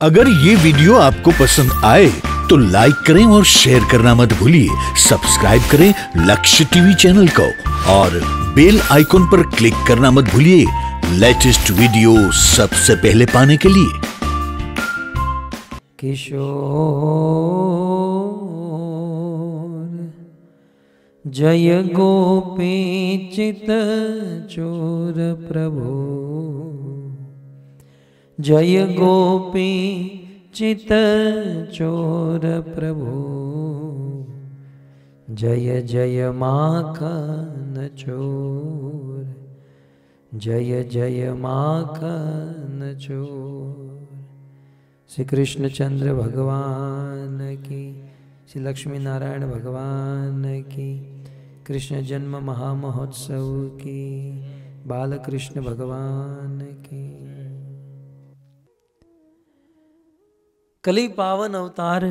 अगर ये वीडियो आपको पसंद आए तो लाइक करें और शेयर करना मत भूलिए। सब्सक्राइब करें लक्ष्य टीवी चैनल को और बेल आइकॉन पर क्लिक करना मत भूलिए लेटेस्ट वीडियो सबसे पहले पाने के लिए। किशोर जय गोपी चित चोर प्रभु, जय गोपी चित चोर प्रभु, जय जय माखन चोर, जय जय माखन चोर। श्री कृष्णचंद्र भगवान की, श्री लक्ष्मी नारायण भगवान की, कृष्ण जन्म महामहोत्सव की, बाल कृष्ण भगवान की। कली पावन अवतार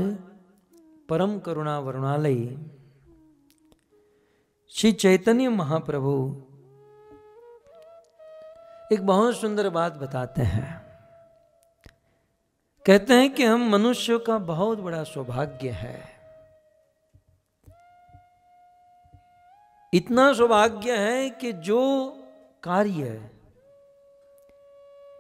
परम करुणा वरुणालय श्री चैतन्य महाप्रभु एक बहुत सुंदर बात बताते हैं। कहते हैं कि हम मनुष्यों का बहुत बड़ा सौभाग्य है। इतना सौभाग्य है कि जो कार्य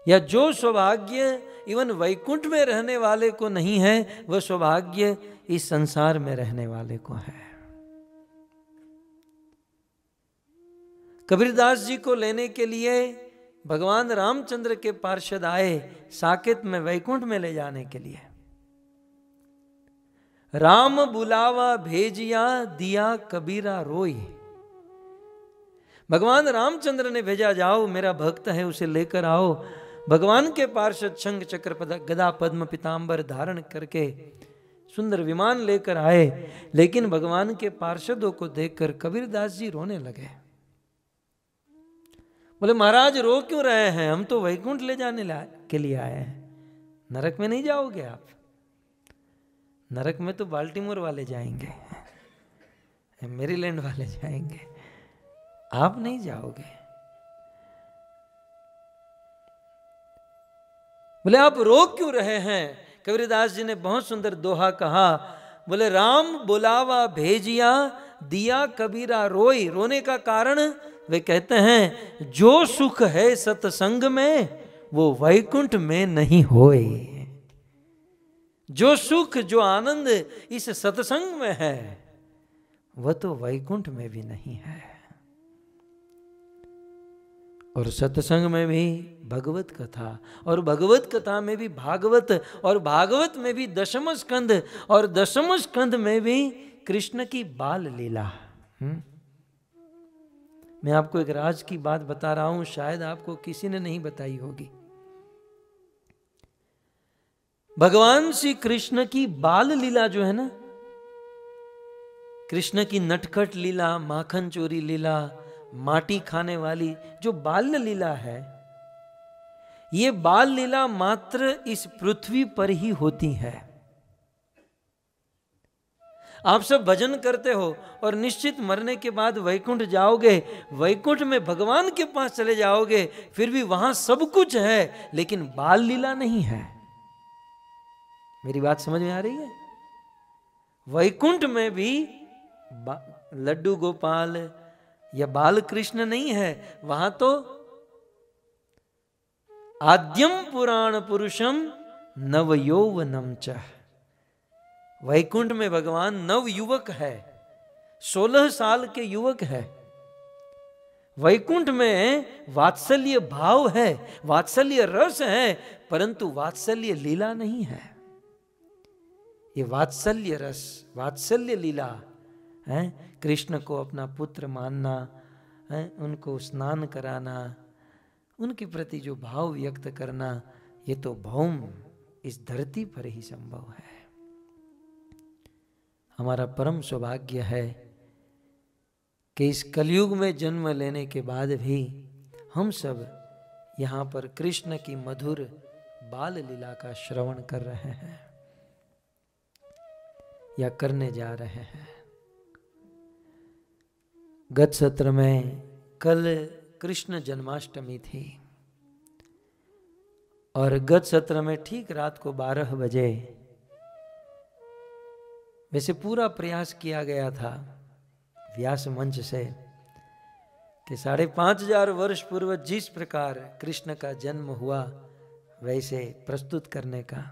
या जो सौभाग्य इवन वैकुंठ में रहने वाले को नहीं है, वह सौभाग्य इस संसार में रहने वाले को है। कबीरदास जी को लेने के लिए भगवान रामचंद्र के पार्षद आए साकेत में, वैकुंठ में ले जाने के लिए। राम बुलावा भेजिया दिया कबीरा रोई। भगवान रामचंद्र ने भेजा, जाओ मेरा भक्त है उसे लेकर आओ। भगवान के पार्षद शंख चक्र गदा पद्म पीतांबर धारण करके सुंदर विमान लेकर आए। लेकिन भगवान के पार्षदों को देखकर कबीरदास जी रोने लगे। बोले महाराज रो क्यों रहे हैं, हम तो वैकुंठ ले जाने के लिए आए हैं, नरक में नहीं जाओगे आप। नरक में तो बाल्टीमोर वाले जाएंगे, मेरीलैंड वाले जाएंगे, आप नहीं जाओगे। बोले आप रो क्यों रहे हैं। कबीरदास जी ने बहुत सुंदर दोहा कहा। बोले राम बुलावा भेजिया दिया कबीरा रोई। रोने का कारण वे कहते हैं जो सुख है सत्संग में वो वैकुंठ में नहीं होए। जो सुख जो आनंद इस सत्संग में है वह तो वैकुंठ में भी नहीं है। और सत्संग में भी भगवत कथा, और भगवत कथा में भी भागवत, और भागवत में भी दशम स्कंद, और दशम स्कंद में भी कृष्ण की बाल लीला। मैं आपको एक राज की बात बता रहा हूं, शायद आपको किसी ने नहीं बताई होगी। भगवान श्री कृष्ण की बाल लीला जो है ना, कृष्ण की नटखट लीला, माखन चोरी लीला, माटी खाने वाली जो बाल लीला है, ये बाल लीला मात्र इस पृथ्वी पर ही होती है। आप सब भजन करते हो और निश्चित मरने के बाद वैकुंठ जाओगे, वैकुंठ में भगवान के पास चले जाओगे, फिर भी वहां सब कुछ है लेकिन बाल लीला नहीं है। मेरी बात समझ में आ रही है। वैकुंठ में भी लड्डू गोपाल या बाल कृष्ण नहीं है, वहां तो आद्यम पुराण पुरुषम नव यौवनम च। वैकुंठ में भगवान नव युवक है, 16 साल के युवक है। वैकुंठ में वात्सल्य भाव है, वात्सल्य रस है, परंतु वात्सल्य लीला नहीं है। ये वात्सल्य रस, वात्सल्य लीला है। कृष्ण को अपना पुत्र मानना है, उनको स्नान कराना, उनके प्रति जो भाव व्यक्त करना, ये तो भौम इस धरती पर ही संभव है। हमारा परम सौभाग्य है कि इस कलयुग में जन्म लेने के बाद भी हम सब यहाँ पर कृष्ण की मधुर बाल लीला का श्रवण कर रहे हैं या करने जा रहे हैं। गत सत्र में कल कृष्ण जन्माष्टमी थी और गत सत्र में ठीक रात को 12 बजे वैसे पूरा प्रयास किया गया था व्यास मंच से कि 5,500 वर्ष पूर्व जिस प्रकार कृष्ण का जन्म हुआ वैसे प्रस्तुत करने का,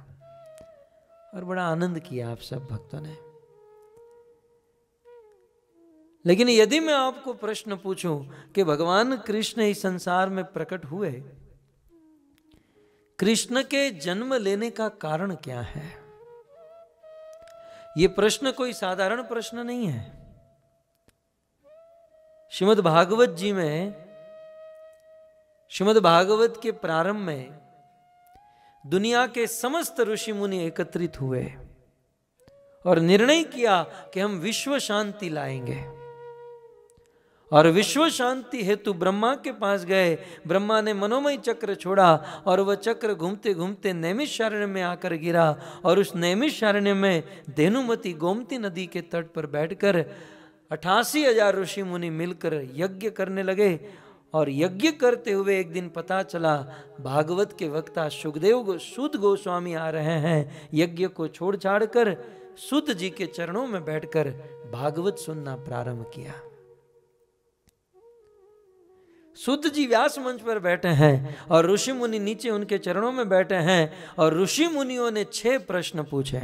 और बड़ा आनंद किया आप सब भक्तों ने। लेकिन यदि मैं आपको प्रश्न पूछूं कि भगवान कृष्ण इस संसार में प्रकट हुए, कृष्ण के जन्म लेने का कारण क्या है? यह प्रश्न कोई साधारण प्रश्न नहीं है। श्रीमद् भागवत जी में, श्रीमद् भागवत के प्रारंभ में दुनिया के समस्त ऋषि मुनि एकत्रित हुए और निर्णय किया कि हम विश्व शांति लाएंगे। और विश्व शांति हेतु ब्रह्मा के पास गए। ब्रह्मा ने मनोमय चक्र छोड़ा और वह चक्र घूमते घूमते नैमिषारण्य में आकर गिरा, और उस नैमिषारण्य में धेनुमती गोमती नदी के तट पर बैठकर 88,000 ऋषि मुनि मिलकर यज्ञ करने लगे। और यज्ञ करते हुए एक दिन पता चला भागवत के वक्ता सुखदेव सूत गोस्वामी आ रहे हैं। यज्ञ को छोड़ छाड़ कर सूत जी के चरणों में बैठकर भागवत सुनना प्रारंभ किया। सूत जी व्यास मंच पर बैठे हैं और ऋषि मुनि नीचे उनके चरणों में बैठे हैं, और ऋषि मुनियों ने 6 प्रश्न पूछे।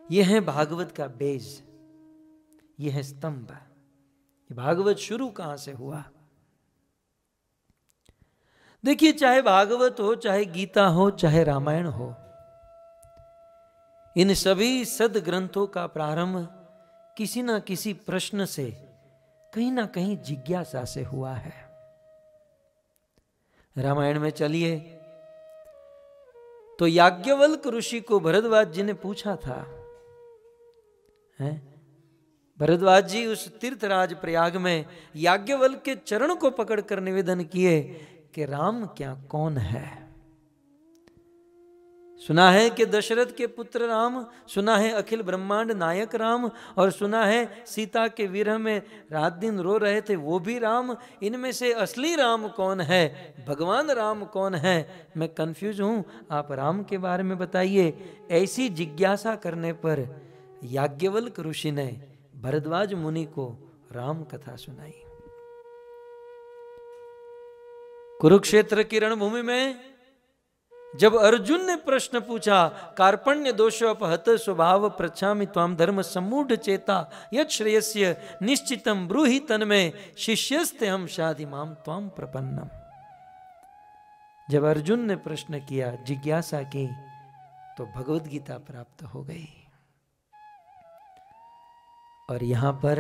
यह है भागवत का बेज, यह है स्तंभ। भागवत शुरू कहां से हुआ? देखिए, चाहे भागवत हो, चाहे गीता हो, चाहे रामायण हो, इन सभी सद्ग्रंथों का प्रारंभ किसी ना किसी प्रश्न से, कहीं ना कहीं जिज्ञासा से हुआ है। रामायण में चलिए तो याज्ञवल्क ऋषि को भरद्वाज जी ने पूछा था, भरद्वाज जी उस तीर्थराज प्रयाग में याज्ञवल्क के चरण को पकड़कर निवेदन किए कि राम क्या कौन है? सुना है कि दशरथ के पुत्र राम, सुना है अखिल ब्रह्मांड नायक राम, और सुना है सीता के विरह में रात दिन रो रहे थे वो भी राम। इनमें से असली राम कौन है? भगवान राम कौन है? मैं कंफ्यूज हूं, आप राम के बारे में बताइए। ऐसी जिज्ञासा करने पर याज्ञवल्क ऋषि ने भरद्वाज मुनि को राम कथा सुनाई। कुरुक्षेत्र की रणभूमि में जब अर्जुन ने प्रश्न पूछा, कार्पण्य दोषोपहत स्वभाव पृच्छामि त्वाम धर्म सम्मूढ़ चेता यत् श्रेयस्य निश्चितम ब्रूहि तन्मे शिष्यस्ते हम शाधि माम त्वाम प्रपन्नम। जब अर्जुन ने प्रश्न किया, जिज्ञासा की, तो भगवद गीता प्राप्त हो गई। और यहां पर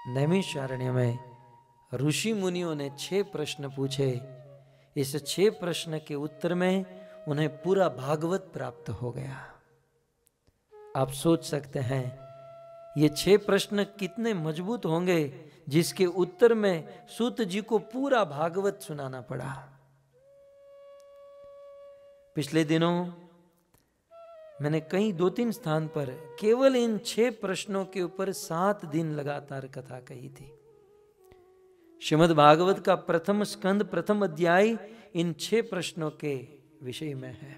नैमिषारण्य में ऋषि मुनियों ने 6 प्रश्न पूछे। इस 6 प्रश्न के उत्तर में उन्हें पूरा भागवत प्राप्त हो गया। आप सोच सकते हैं ये 6 प्रश्न कितने मजबूत होंगे, जिसके उत्तर में सूत जी को पूरा भागवत सुनाना पड़ा। पिछले दिनों मैंने कहीं 2-3 स्थान पर केवल इन 6 प्रश्नों के ऊपर 7 दिन लगातार कथा कही थी। श्रीमद् भागवत का प्रथम स्कंद, प्रथम अध्याय इन 6 प्रश्नों के विषय में है।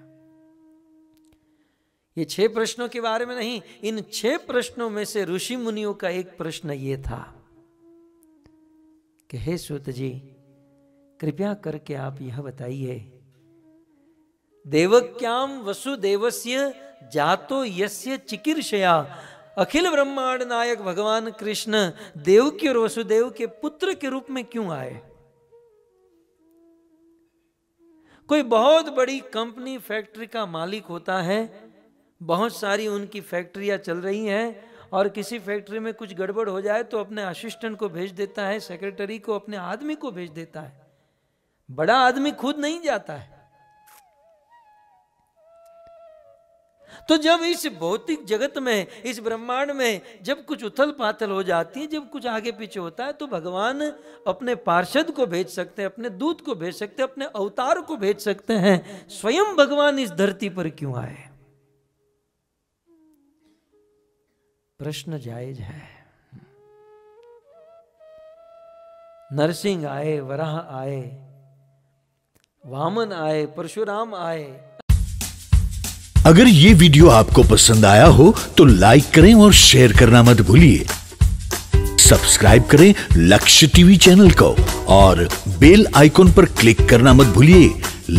ये 6 प्रश्नों के बारे में नहीं, इन 6 प्रश्नों में से ऋषि मुनियों का एक प्रश्न ये था कि हे सूत जी, कृपया करके आप यह बताइए, देवक्याम वसुदेवस्य जातो यस्य चिकीर्षया अखिल ब्रह्मांड नायक भगवान कृष्ण देवकी और वसुदेव के पुत्र के रूप में क्यों आए? कोई बहुत बड़ी कंपनी, फैक्ट्री का मालिक होता है, बहुत सारी उनकी फैक्ट्रियां चल रही हैं, और किसी फैक्ट्री में कुछ गड़बड़ हो जाए तो अपने असिस्टेंट को भेज देता है, सेक्रेटरी को, अपने आदमी को भेज देता है। बड़ा आदमी खुद नहीं जाता है। तो जब इस भौतिक जगत में, इस ब्रह्मांड में जब कुछ उथल पाथल हो जाती है, जब कुछ आगे पीछे होता है, तो भगवान अपने पार्षद को भेज सकते हैं, अपने दूत को भेज सकते हैं, अपने अवतार को भेज सकते हैं। स्वयं भगवान इस धरती पर क्यों आए? प्रश्न जायज है। नरसिंह आए, वराह आए, वामन आए, परशुराम आए। अगर ये वीडियो आपको पसंद आया हो तो लाइक करें और शेयर करना मत भूलिए। सब्सक्राइब करें लक्ष्य टीवी चैनल को और बेल आइकॉन पर क्लिक करना मत भूलिए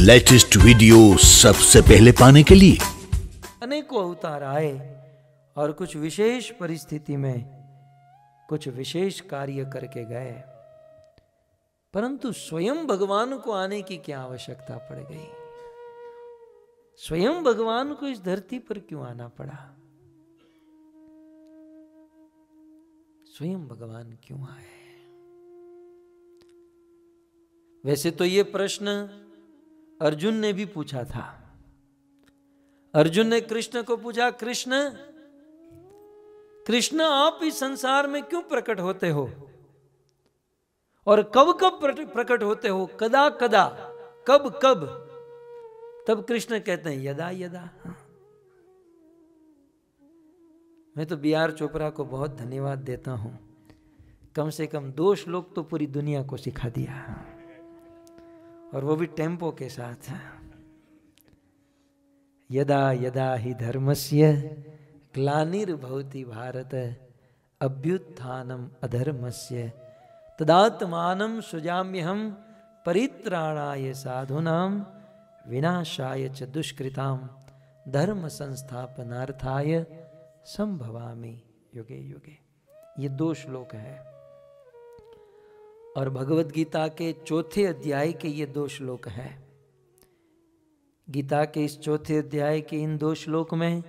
लेटेस्ट वीडियो सबसे पहले पाने के लिए। अनेकों अवतार आए और कुछ विशेष परिस्थिति में कुछ विशेष कार्य करके गए, परंतु स्वयं भगवान को आने की क्या आवश्यकता पड़ गई? स्वयं भगवान को इस धरती पर क्यों आना पड़ा? स्वयं भगवान क्यों आए? वैसे तो ये प्रश्न अर्जुन ने भी पूछा था। अर्जुन ने कृष्ण को पूछा, कृष्ण आप इस संसार में क्यों प्रकट होते हो और कब कब प्रकट होते हो, कदा कदा, कब कब? तब कृष्ण कहते हैं यदा यदा। मैं तो B.R. चोपड़ा को बहुत धन्यवाद देता हूं, कम से कम 2 श्लोक तो पूरी दुनिया को सिखा दिया, और वो भी टेम्पो के साथ। यदा यदा ही धर्मस्य ग्लानिर्भवति भारत अभ्युत्थानम अधर्मस्य तदात्मानं सृजाम्यहं परित्राणाय साधूनां विनाशाय च दुष्कृतां धर्म संस्थापनार्थाय संभवामि युगे युगे। ये 2 श्लोक है और भगवत गीता के 4थे अध्याय के ये 2 श्लोक है। गीता के इस 4थे अध्याय के इन 2 श्लोक में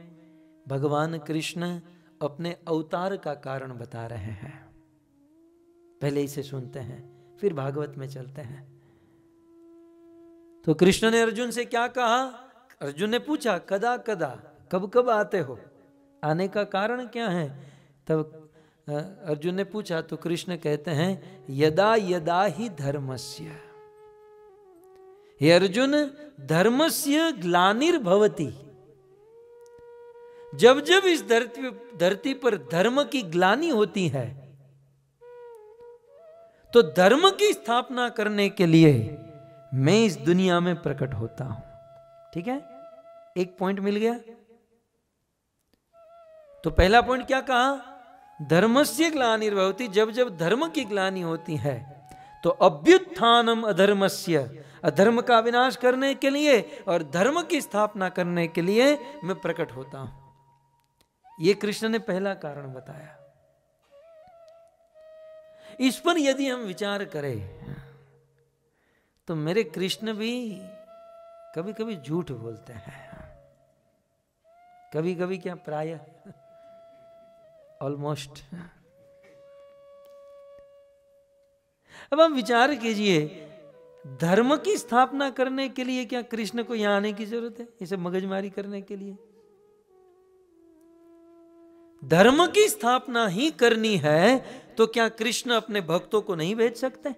भगवान कृष्ण अपने अवतार का कारण बता रहे हैं। पहले इसे सुनते हैं, फिर भागवत में चलते हैं। तो कृष्ण ने अर्जुन से क्या कहा? अर्जुन ने पूछा कदा कदा, कब कब आते हो, आने का कारण क्या है? तब अर्जुन ने पूछा तो कृष्ण कहते हैं यदा यदा ही धर्मस्य। हे अर्जुन, धर्मस्य ग्लानिर्भवति, जब जब इस धरती पर धर्म की ग्लानि होती है तो धर्म की स्थापना करने के लिए मैं इस दुनिया में प्रकट होता हूं। ठीक है, एक पॉइंट मिल गया। तो पहला पॉइंट क्या कहा? धर्मस्य ग्लानिर्भवति, जब जब धर्म की ग्लानि होती है तो अभ्युत्थानम अधर्मस्य, अधर्म का विनाश करने के लिए और धर्म की स्थापना करने के लिए मैं प्रकट होता हूं। यह कृष्ण ने पहला कारण बताया। इस पर यदि हम विचार करें तो मेरे कृष्ण भी कभी कभी झूठ बोलते हैं, कभी कभी क्या, प्रायः, ऑलमोस्ट। अब आप विचार कीजिए, धर्म की स्थापना करने के लिए क्या कृष्ण को यहां आने की जरूरत है? इसे मगजमारी करने के लिए? धर्म की स्थापना ही करनी है तो क्या कृष्ण अपने भक्तों को नहीं भेज सकते?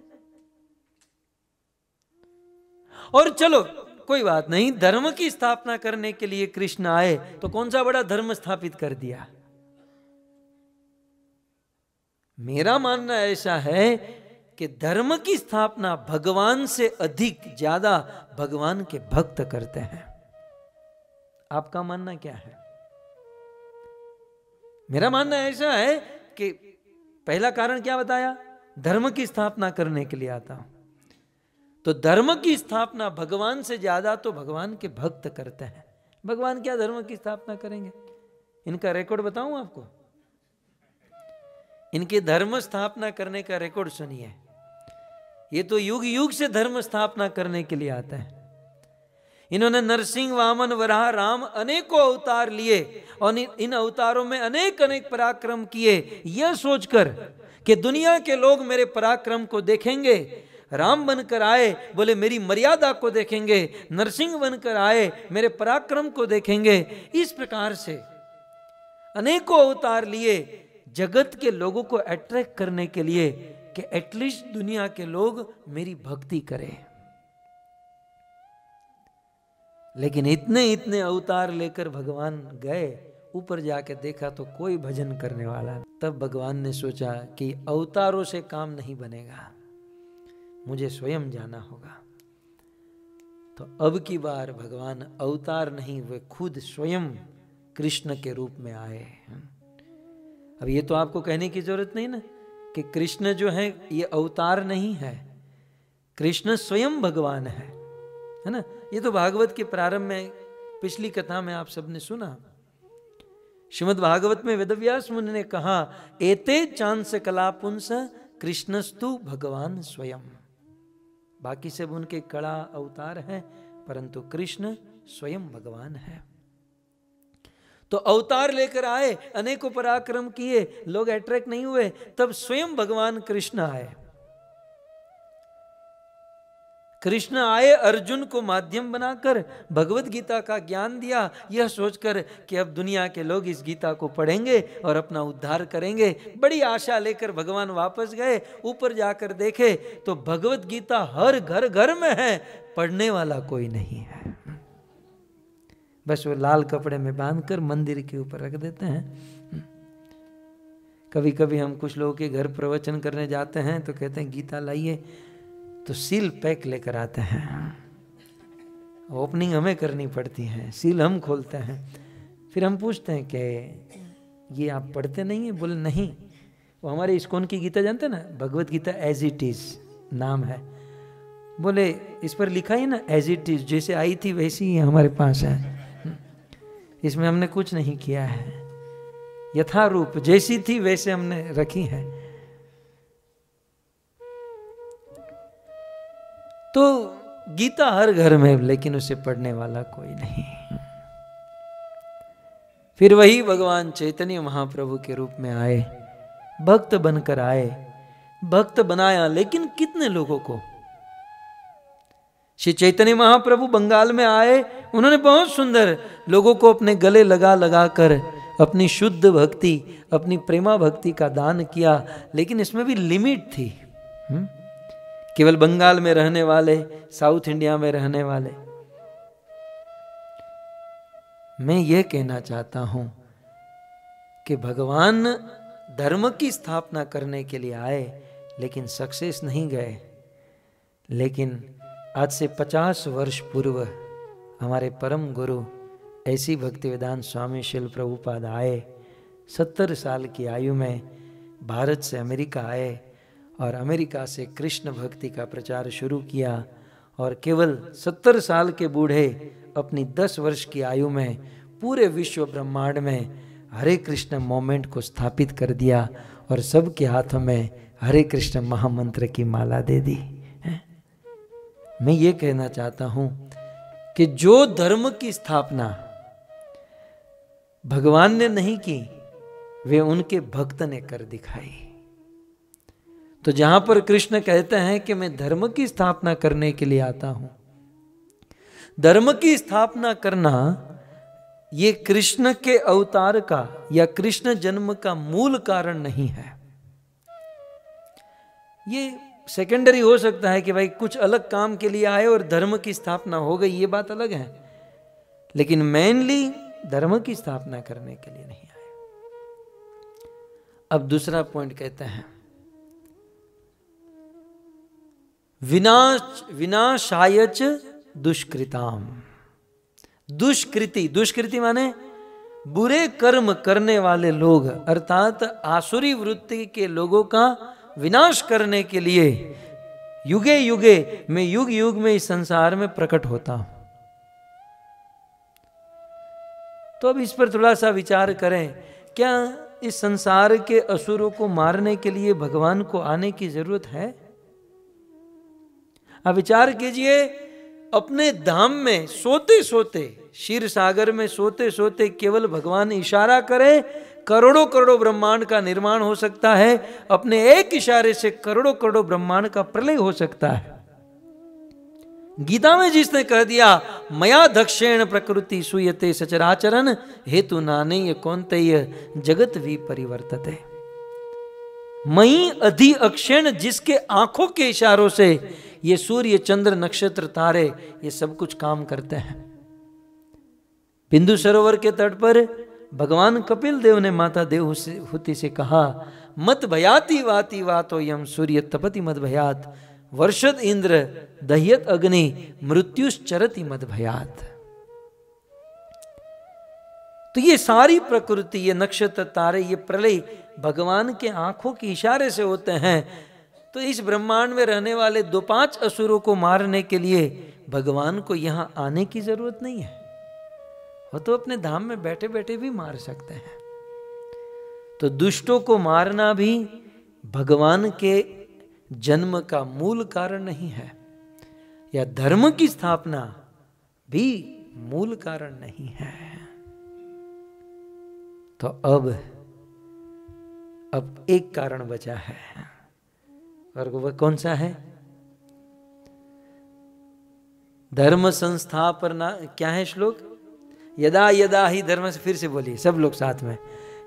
और चलो कोई बात नहीं, धर्म की स्थापना करने के लिए कृष्ण आए तो कौन सा बड़ा धर्म स्थापित कर दिया? मेरा मानना ऐसा है कि धर्म की स्थापना भगवान से अधिक ज्यादा भगवान के भक्त करते हैं। आपका मानना क्या है? मेरा मानना ऐसा है कि पहला कारण क्या बताया? धर्म की स्थापना करने के लिए आता हूं। तो धर्म की स्थापना भगवान से ज्यादा तो भगवान के भक्त करते हैं। भगवान क्या धर्म की स्थापना करेंगे? इनका रिकॉर्ड बताऊं आपको? इनके धर्म स्थापना करने का रिकॉर्ड सुनिए। ये तो युग युग से धर्म स्थापना करने के लिए आते हैं। इन्होंने नरसिंह, वामन, वराह, राम अनेकों अवतार लिए और इन अवतारों में अनेक अनेक पराक्रम किए, यह सोचकर कि दुनिया के लोग मेरे पराक्रम को देखेंगे। राम बनकर आए, बोले मेरी मर्यादा को देखेंगे। नरसिंह बनकर आए, मेरे पराक्रम को देखेंगे। इस प्रकार से अनेकों अवतार लिए जगत के लोगों को अट्रैक्ट करने के लिए कि एटलीस्ट दुनिया के लोग मेरी भक्ति करें। लेकिन इतने इतने अवतार लेकर भगवान गए, ऊपर जाके देखा तो कोई भजन करने वाला नहीं। तब भगवान ने सोचा कि अवतारों से काम नहीं बनेगा, मुझे स्वयं जाना होगा। तो अब की बार भगवान अवतार नहीं, वे खुद स्वयं कृष्ण के रूप में आए। अब ये तो आपको कहने की जरूरत नहीं ना कि कृष्ण जो है ये अवतार नहीं है, कृष्ण स्वयं भगवान है ना। ये तो भागवत के प्रारंभ में पिछली कथा में आप सबने सुना। श्रीमद् भागवत में वेदव्यास मुनि ने कहा, एते चांस कला पुंस कृष्णस्तु भगवान स्वयं। बाकी सब उनके कला अवतार हैं, परंतु कृष्ण स्वयं भगवान है। तो अवतार लेकर आए, अनेकों पराक्रम किए, लोग अट्रैक्ट नहीं हुए, तब स्वयं भगवान कृष्ण आए। कृष्ण आए अर्जुन को माध्यम बनाकर, भगवत गीता का ज्ञान दिया, यह सोचकर कि अब दुनिया के लोग इस गीता को पढ़ेंगे और अपना उद्धार करेंगे। बड़ी आशा लेकर भगवान वापस गए। ऊपर जाकर देखे तो भगवत गीता हर घर घर में है, पढ़ने वाला कोई नहीं है। बस वो लाल कपड़े में बांधकर मंदिर के ऊपर रख देते हैं। कभी कभी हम कुछ लोगों के घर प्रवचन करने जाते हैं तो कहते हैं गीता लाइए, तो सील पैक लेकर आते हैं। ओपनिंग हमें करनी पड़ती है, सील हम खोलते हैं। फिर हम पूछते हैं कि ये आप पढ़ते नहीं है? बोले नहीं, वो हमारे इस्कॉन की गीता जानते हैं ना, Bhagavad Gita as it is नाम है। बोले इस पर लिखा है ना एज इट इज, जैसे आई थी वैसी ही हमारे पास है, इसमें हमने कुछ नहीं किया है, यथारूप जैसी थी वैसे हमने रखी है। तो गीता हर घर में, लेकिन उसे पढ़ने वाला कोई नहीं। फिर वही भगवान चैतन्य महाप्रभु के रूप में आए, भक्त बनकर आए, भक्त बनाया, लेकिन कितने लोगों को? श्री चैतन्य महाप्रभु बंगाल में आए, उन्होंने बहुत सुंदर लोगों को अपने गले लगा लगा कर अपनी शुद्ध भक्ति, अपनी प्रेमा भक्ति का दान किया, लेकिन इसमें भी लिमिट थी। केवल बंगाल में रहने वाले, साउथ इंडिया में रहने वाले। मैं यह कहना चाहता हूं कि भगवान धर्म की स्थापना करने के लिए आए, लेकिन सक्सेस नहीं गए। लेकिन आज से 50 वर्ष पूर्व हमारे परम गुरु ऐसी भक्तिवेदांत स्वामी शिल प्रभुपाद आए। 70 साल की आयु में भारत से अमेरिका आए और अमेरिका से कृष्ण भक्ति का प्रचार शुरू किया, और केवल 70 साल के बूढ़े अपनी 10 वर्ष की आयु में पूरे विश्व ब्रह्मांड में हरे कृष्ण मोमेंट को स्थापित कर दिया, और सबके हाथों में हरे कृष्ण महामंत्र की माला दे दी। मैं ये कहना चाहता हूं कि जो धर्म की स्थापना भगवान ने नहीं की, वे उनके भक्त ने कर दिखाई। तो जहां पर कृष्ण कहते हैं कि मैं धर्म की स्थापना करने के लिए आता हूं, धर्म की स्थापना करना ये कृष्ण के अवतार का या कृष्ण जन्म का मूल कारण नहीं है। ये सेकेंडरी हो सकता है कि भाई कुछ अलग काम के लिए आए और धर्म की स्थापना हो गई, ये बात अलग है, लेकिन मेनली धर्म की स्थापना करने के लिए नहीं आए। अब दूसरा पॉइंट कहते हैं, विनाशायच दुष्कृताम। दुष्कृति माने बुरे कर्म करने वाले लोग, अर्थात आसुरी वृत्ति के लोगों का विनाश करने के लिए युगे युगे मैं युग युग में इस संसार में प्रकट होता हूं। तो अब इस पर थोड़ा सा विचार करें, क्या इस संसार के असुरों को मारने के लिए भगवान को आने की जरूरत है? अब विचार कीजिए, अपने धाम में सोते सोते, क्षीर सागर में सोते सोते केवल भगवान इशारा करे, करोड़ों करोड़ों ब्रह्मांड का निर्माण हो सकता है। अपने एक इशारे से करोड़ों करोड़ों ब्रह्मांड का प्रलय हो सकता है। गीता में जिसने कह दिया, मया दक्षेण प्रकृति सूयते सचराचरन हेतु नानेय कौन्तेय जगत विपरिवर्तते। मई अधि अक्षेण, जिसके आंखों के इशारों से ये सूर्य चंद्र नक्षत्र तारे ये सब कुछ काम करते हैं। बिंदु सरोवर के तट पर भगवान कपिल देव ने माता देवहूति से कहा, मत भयाति वाति वातो यम सूर्य तपति मत भयात वर्षद इंद्र दह्यत अग्नि मृत्युश्चरति मद भयात। तो ये सारी प्रकृति, ये नक्षत्र तारे, ये प्रलय भगवान के आंखों के इशारे से होते हैं। तो इस ब्रह्मांड में रहने वाले 2-5 असुरों को मारने के लिए भगवान को यहां आने की जरूरत नहीं है। वो तो अपने धाम में बैठे बैठे भी मार सकते हैं। तो दुष्टों को मारना भी भगवान के जन्म का मूल कारण नहीं है, या धर्म की स्थापना भी मूल कारण नहीं है। तो अब एक कारण बचा है, और वह कौन सा है? धर्म संस्थापना। क्या है श्लोक? यदा यदा ही धर्म से, फिर से बोलिए सब लोग साथ में,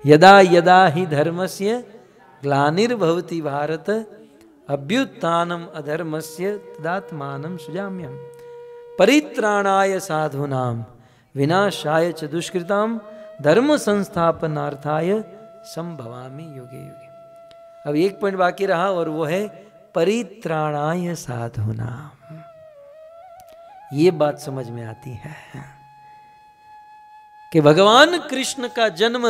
यदा यदा ही धर्मस्य ग्लानिर्भवति भारत अभ्युत्थानम अधर्मस्य तदात्मानं सृजाम्यहम् परित्राणाय साधूनां विनाशाय च दुष्कृतां धर्म संस्थापनार्थाय संभवामि युगे युगे। अब एक पॉइंट बाकी रहा, और वो है परित्राणाय साधूनां। ये बात समझ में आती है कि भगवान कृष्ण का जन्म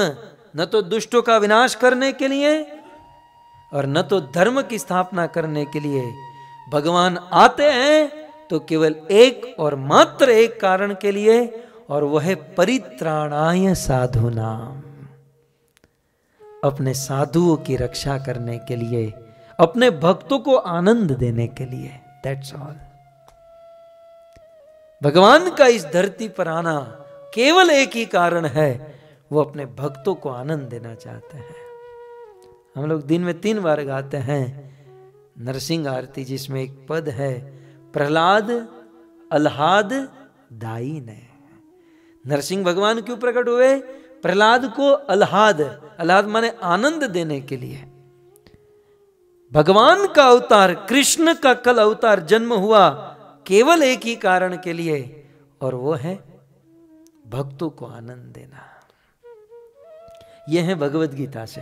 न तो दुष्टों का विनाश करने के लिए और न तो धर्म की स्थापना करने के लिए। भगवान आते हैं तो केवल एक और मात्र एक कारण के लिए, और वह है परित्राणाय साधूनाम, अपने साधुओं की रक्षा करने के लिए, अपने भक्तों को आनंद देने के लिए। That's all. भगवान का इस धरती पर आना केवल एक ही कारण है, वो अपने भक्तों को आनंद देना चाहते हैं। हम लोग दिन में 3 बार गाते हैं नरसिंह आरती, जिसमें एक पद है प्रहलाद अल्हाद दाई ने। नरसिंह भगवान क्यों प्रकट हुए? प्रहलाद को अल्हाद, अल्हाद माने आनंद देने के लिए। भगवान का अवतार, कृष्ण का कल अवतार जन्म हुआ केवल एक ही कारण के लिए, और वो है भक्तों को आनंद देना। यह है भगवत गीता से।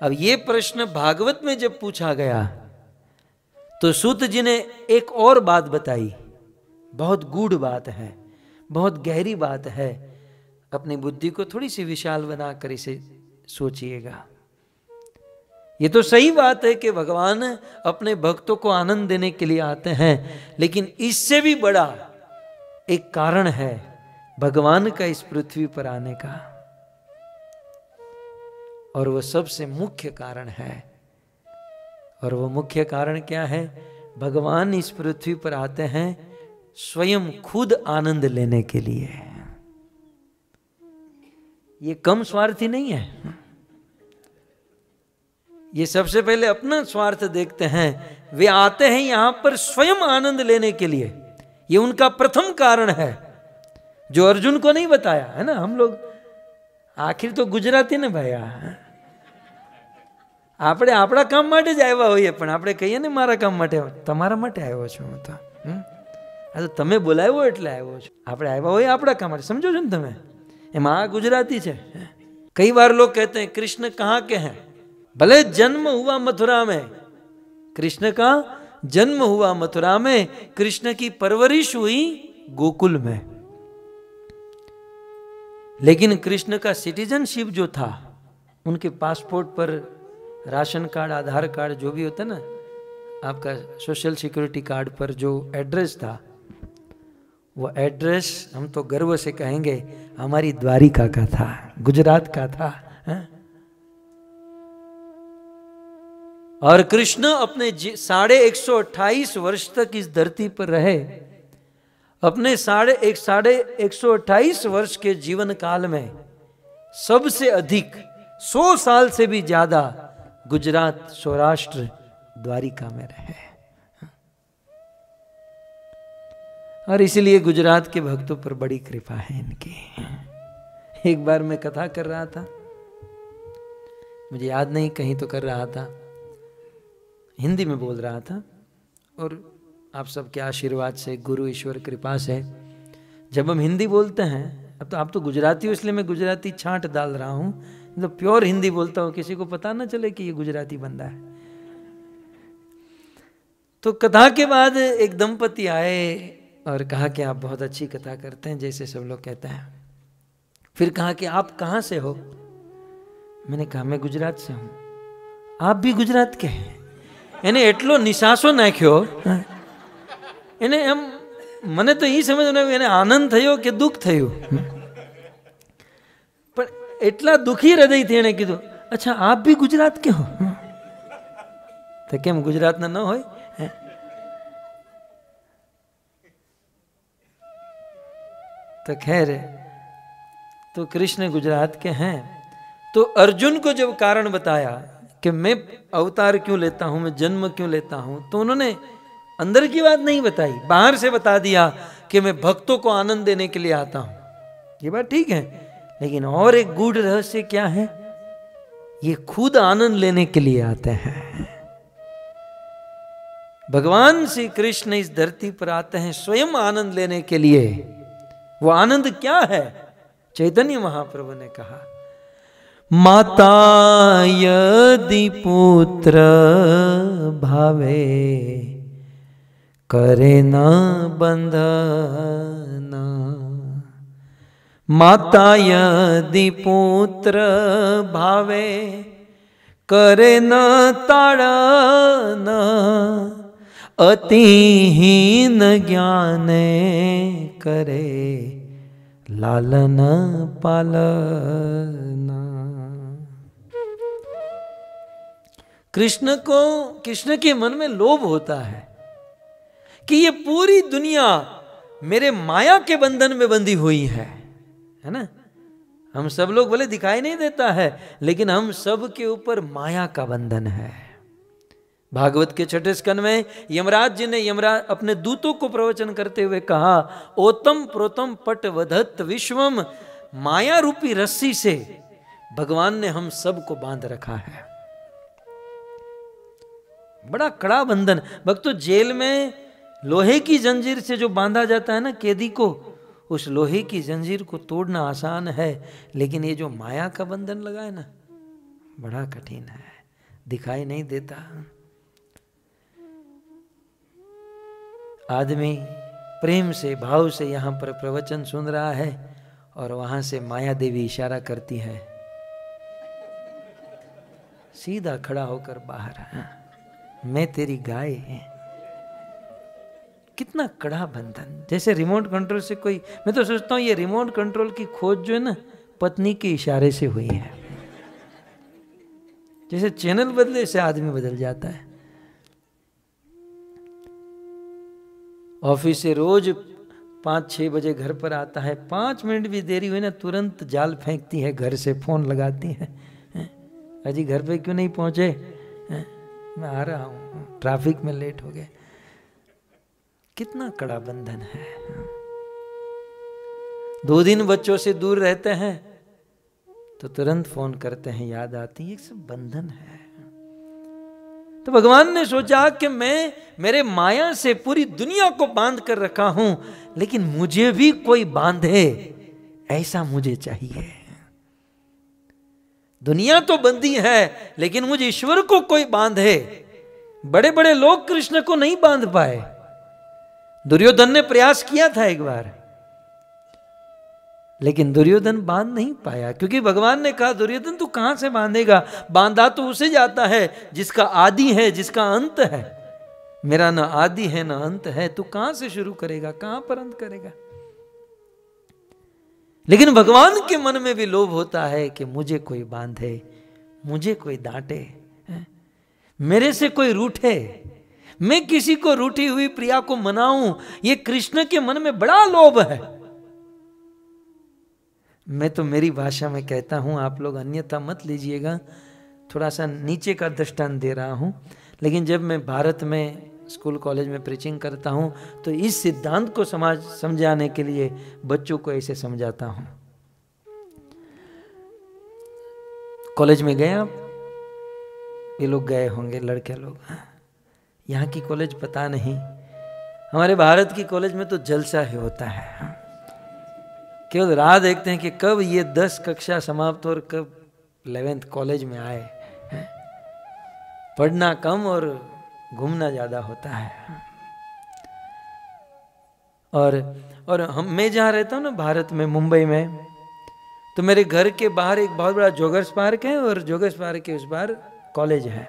अब ये प्रश्न भागवत में जब पूछा गया तो सूत जी ने एक और बात बताई, बहुत गूढ़ बात है, बहुत गहरी बात है। अपनी बुद्धि को थोड़ी सी विशाल बनाकर इसे सोचिएगा। ये तो सही बात है कि भगवान अपने भक्तों को आनंद देने के लिए आते हैं, लेकिन इससे भी बड़ा एक कारण है भगवान का इस पृथ्वी पर आने का, और वो सबसे मुख्य कारण है। और वो मुख्य कारण क्या है? भगवान इस पृथ्वी पर आते हैं स्वयं खुद आनंद लेने के लिए। ये कम स्वार्थी नहीं है। ये सबसे पहले अपना स्वार्थ देखते हैं। वे आते हैं यहां पर स्वयं आनंद लेने के लिए। ये उनका प्रथम कारण है, जो अर्जुन को नहीं बताया है ना। हम लोग आखिर तो गुजराती ने भैया, આપણે આપણા કામ માટે જ આવ્યા હોઈએ, પણ આપણે કહીએ ને મારા કામ માટે, તમારા માટે આવ્યો છું હું તો, આ તો તમે બોલાવ્યો એટલે આવ્યો છું। આપણે આવ્યા હોઈએ આપણા કામ માટે, સમજો છો ને તમે? એમાં આ ગુજરાતી છે। कई बार लोग कहते हैं कृष्ण कहाँ के हैं? भले जन्म हुआ मथुरा में, कृष्ण का जन्म हुआ मथुरा में, कृष्ण की परवरिश हुई गोकुल में, लेकिन कृष्ण का सिटीजनशिप जो था, उनके पासपोर्ट पर राशन कार्ड, आधार कार्ड, जो भी होता है ना, आपका सोशल सिक्योरिटी कार्ड पर जो एड्रेस था, वो एड्रेस हम तो गर्व से कहेंगे हमारी द्वारिका का था, गुजरात का था। और कृष्ण अपने 128 वर्ष तक इस धरती पर रहे। अपने 128 वर्ष के जीवन काल में सबसे अधिक 100 साल से भी ज्यादा गुजरात, सौराष्ट्र, द्वारिका में रहे। और इसलिए गुजरात के भक्तों पर बड़ी कृपा है इनकी। एक बार मैं कथा कर रहा था, मुझे याद नहीं कहीं तो कर रहा था, हिंदी में बोल रहा था, और आप सबके आशीर्वाद से, गुरु ईश्वर कृपा से जब हम हिंदी बोलते हैं, अब तो आप तो गुजराती हो इसलिए मैं गुजराती छांट डाल रहा हूं, तो प्योर हिंदी बोलता हूं, किसी को पता ना चले कि ये गुजराती बंदा है। तो कथा के बाद एक दंपति आए और कहा कि आप बहुत अच्छी कथा करते हैं, जैसे सब लोग कहते हैं। फिर कहा कि आप कहाँ से हो? मैंने कहा मैं गुजरात से हूँ। आप भी गुजरात के हैं? એને એટલો નિશાસો નાખ્યો, એને એમ મને તો એ સમજ ન એને આનંદ થયો કે દુઃખ થયું, પણ એટલા દુઃખી હૃદયથી એને કીધું અચ્છા આપ ભી ગુજરાત કે હો? તો કેમ ગુજરાતના ન હોય? तो खैर तो कृष्ण गुजरात के हैं। तो अर्जुन को जब कारण बताया कि मैं अवतार क्यों लेता हूं, मैं जन्म क्यों लेता हूं, तो उन्होंने अंदर की बात नहीं बताई, बाहर से बता दिया कि मैं भक्तों को आनंद देने के लिए आता हूं। ये बात ठीक है, लेकिन और एक गूढ़ रहस्य क्या है? ये खुद आनंद लेने के लिए आते हैं। भगवान श्री कृष्ण इस धरती पर आते हैं स्वयं आनंद लेने के लिए। वो आनंद क्या है? चैतन्य महाप्रभु ने कहा, माता यदि पुत्र भावे करे न बंधना, माता यदि पुत्र भावे करे न ताड़ना, अतिहीन ज्ञाने करे लालन पालना। कृष्ण के मन में लोभ होता है कि ये पूरी दुनिया मेरे माया के बंधन में बंधी हुई है ना। हम सब लोग बोले दिखाई नहीं देता है, लेकिन हम सब के ऊपर माया का बंधन है। भागवत के छठे स्कंद में यमराज जी ने अपने दूतों को प्रवचन करते हुए कहा, ओतम प्रोतम पट वधत विश्वम, माया रूपी रस्सी से भगवान ने हम सबको बांध रखा है। बड़ा कड़ा बंधन। भक्तों, जेल में लोहे की जंजीर से जो बांधा जाता है ना कैदी को, उस लोहे की जंजीर को तोड़ना आसान है, लेकिन ये जो माया का बंधन लगा है ना, बड़ा कठिन है, दिखाई नहीं देता। आदमी प्रेम से भाव से यहां पर प्रवचन सुन रहा है और वहां से माया देवी इशारा करती है, सीधा खड़ा होकर बाहर, मैं तेरी गाय है। कितना कड़ा बंधन। जैसे रिमोट कंट्रोल से कोई, मैं तो सोचता हूं ये रिमोट कंट्रोल की खोज जो है ना पत्नी के इशारे से हुई है। जैसे चैनल बदले से आदमी बदल जाता है। ऑफिस से रोज 5-6 बजे घर पर आता है, 5 मिनट भी देरी हुई ना तुरंत जाल फेंकती है, घर से फोन लगाती है, अजी घर पे क्यों नहीं पहुंचे? मैं आ रहा हूं, ट्रैफिक में लेट हो गए। कितना कड़ा बंधन है। 2 दिन बच्चों से दूर रहते हैं तो तुरंत फोन करते हैं, याद आती है। ये सब बंधन है। तो भगवान ने सोचा कि मैं मेरे माया से पूरी दुनिया को बांध कर रखा हूं, लेकिन मुझे भी कोई बांधे, ऐसा मुझे चाहिए। दुनिया तो बंधी है, लेकिन मुझे ईश्वर को कोई बांधे। बड़े बड़े लोग कृष्ण को नहीं बांध पाए। दुर्योधन ने प्रयास किया था एक बार, लेकिन दुर्योधन बांध नहीं पाया, क्योंकि भगवान ने कहा दुर्योधन तू कहां से बांधेगा? बांधा तो उसे जाता है जिसका आदि है, जिसका अंत है। मेरा ना आदि है ना अंत है, तू कहां से शुरू करेगा, कहां पर अंत करेगा? लेकिन भगवान के मन में भी लोभ होता है कि मुझे कोई बांधे, मुझे कोई डांटे, मेरे से कोई रूठे, मैं किसी को रूठी हुई प्रिया को मनाऊं। ये कृष्ण के मन में बड़ा लोभ है। मैं तो मेरी भाषा में कहता हूं, आप लोग अन्यथा मत लीजिएगा, थोड़ा सा नीचे का दृष्टांत दे रहा हूं, लेकिन जब मैं भारत में स्कूल कॉलेज में प्रीचिंग करता हूं तो इस सिद्धांत को समझाने के लिए बच्चों को ऐसे समझाता हूं। कॉलेज में गए आप, ये लोग गए होंगे लड़के लोग, यहाँ की कॉलेज पता नहीं, हमारे भारत की कॉलेज में तो जलसा ही होता है। केवल राह देखते हैं कि कब ये 10 कक्षा समाप्त और कब 11th कॉलेज में आए। पढ़ना कम और घूमना ज्यादा होता है। और मैं जहाँ रहता हूँ ना भारत में, मुंबई में, तो मेरे घर के बाहर एक बहुत बड़ा जोगर्स पार्क है और जोगर्स पार्क के उस बार कॉलेज है।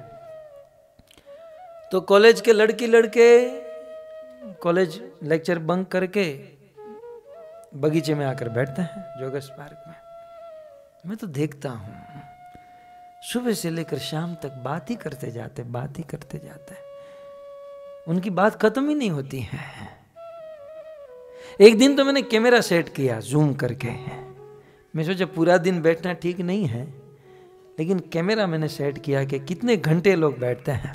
तो कॉलेज के लड़के कॉलेज लेक्चर बंक करके बगीचे में आकर बैठते हैं जोगर्स पार्क में। मैं तो देखता हूँ सुबह से लेकर शाम तक बात ही करते जाते। उनकी बात खत्म ही नहीं होती है। एक दिन तो मैंने कैमरा सेट किया जूम करके। मैं सोचा पूरा दिन बैठना ठीक नहीं है, लेकिन कैमरा मैंने सेट किया कि कितने घंटे लोग बैठते हैं।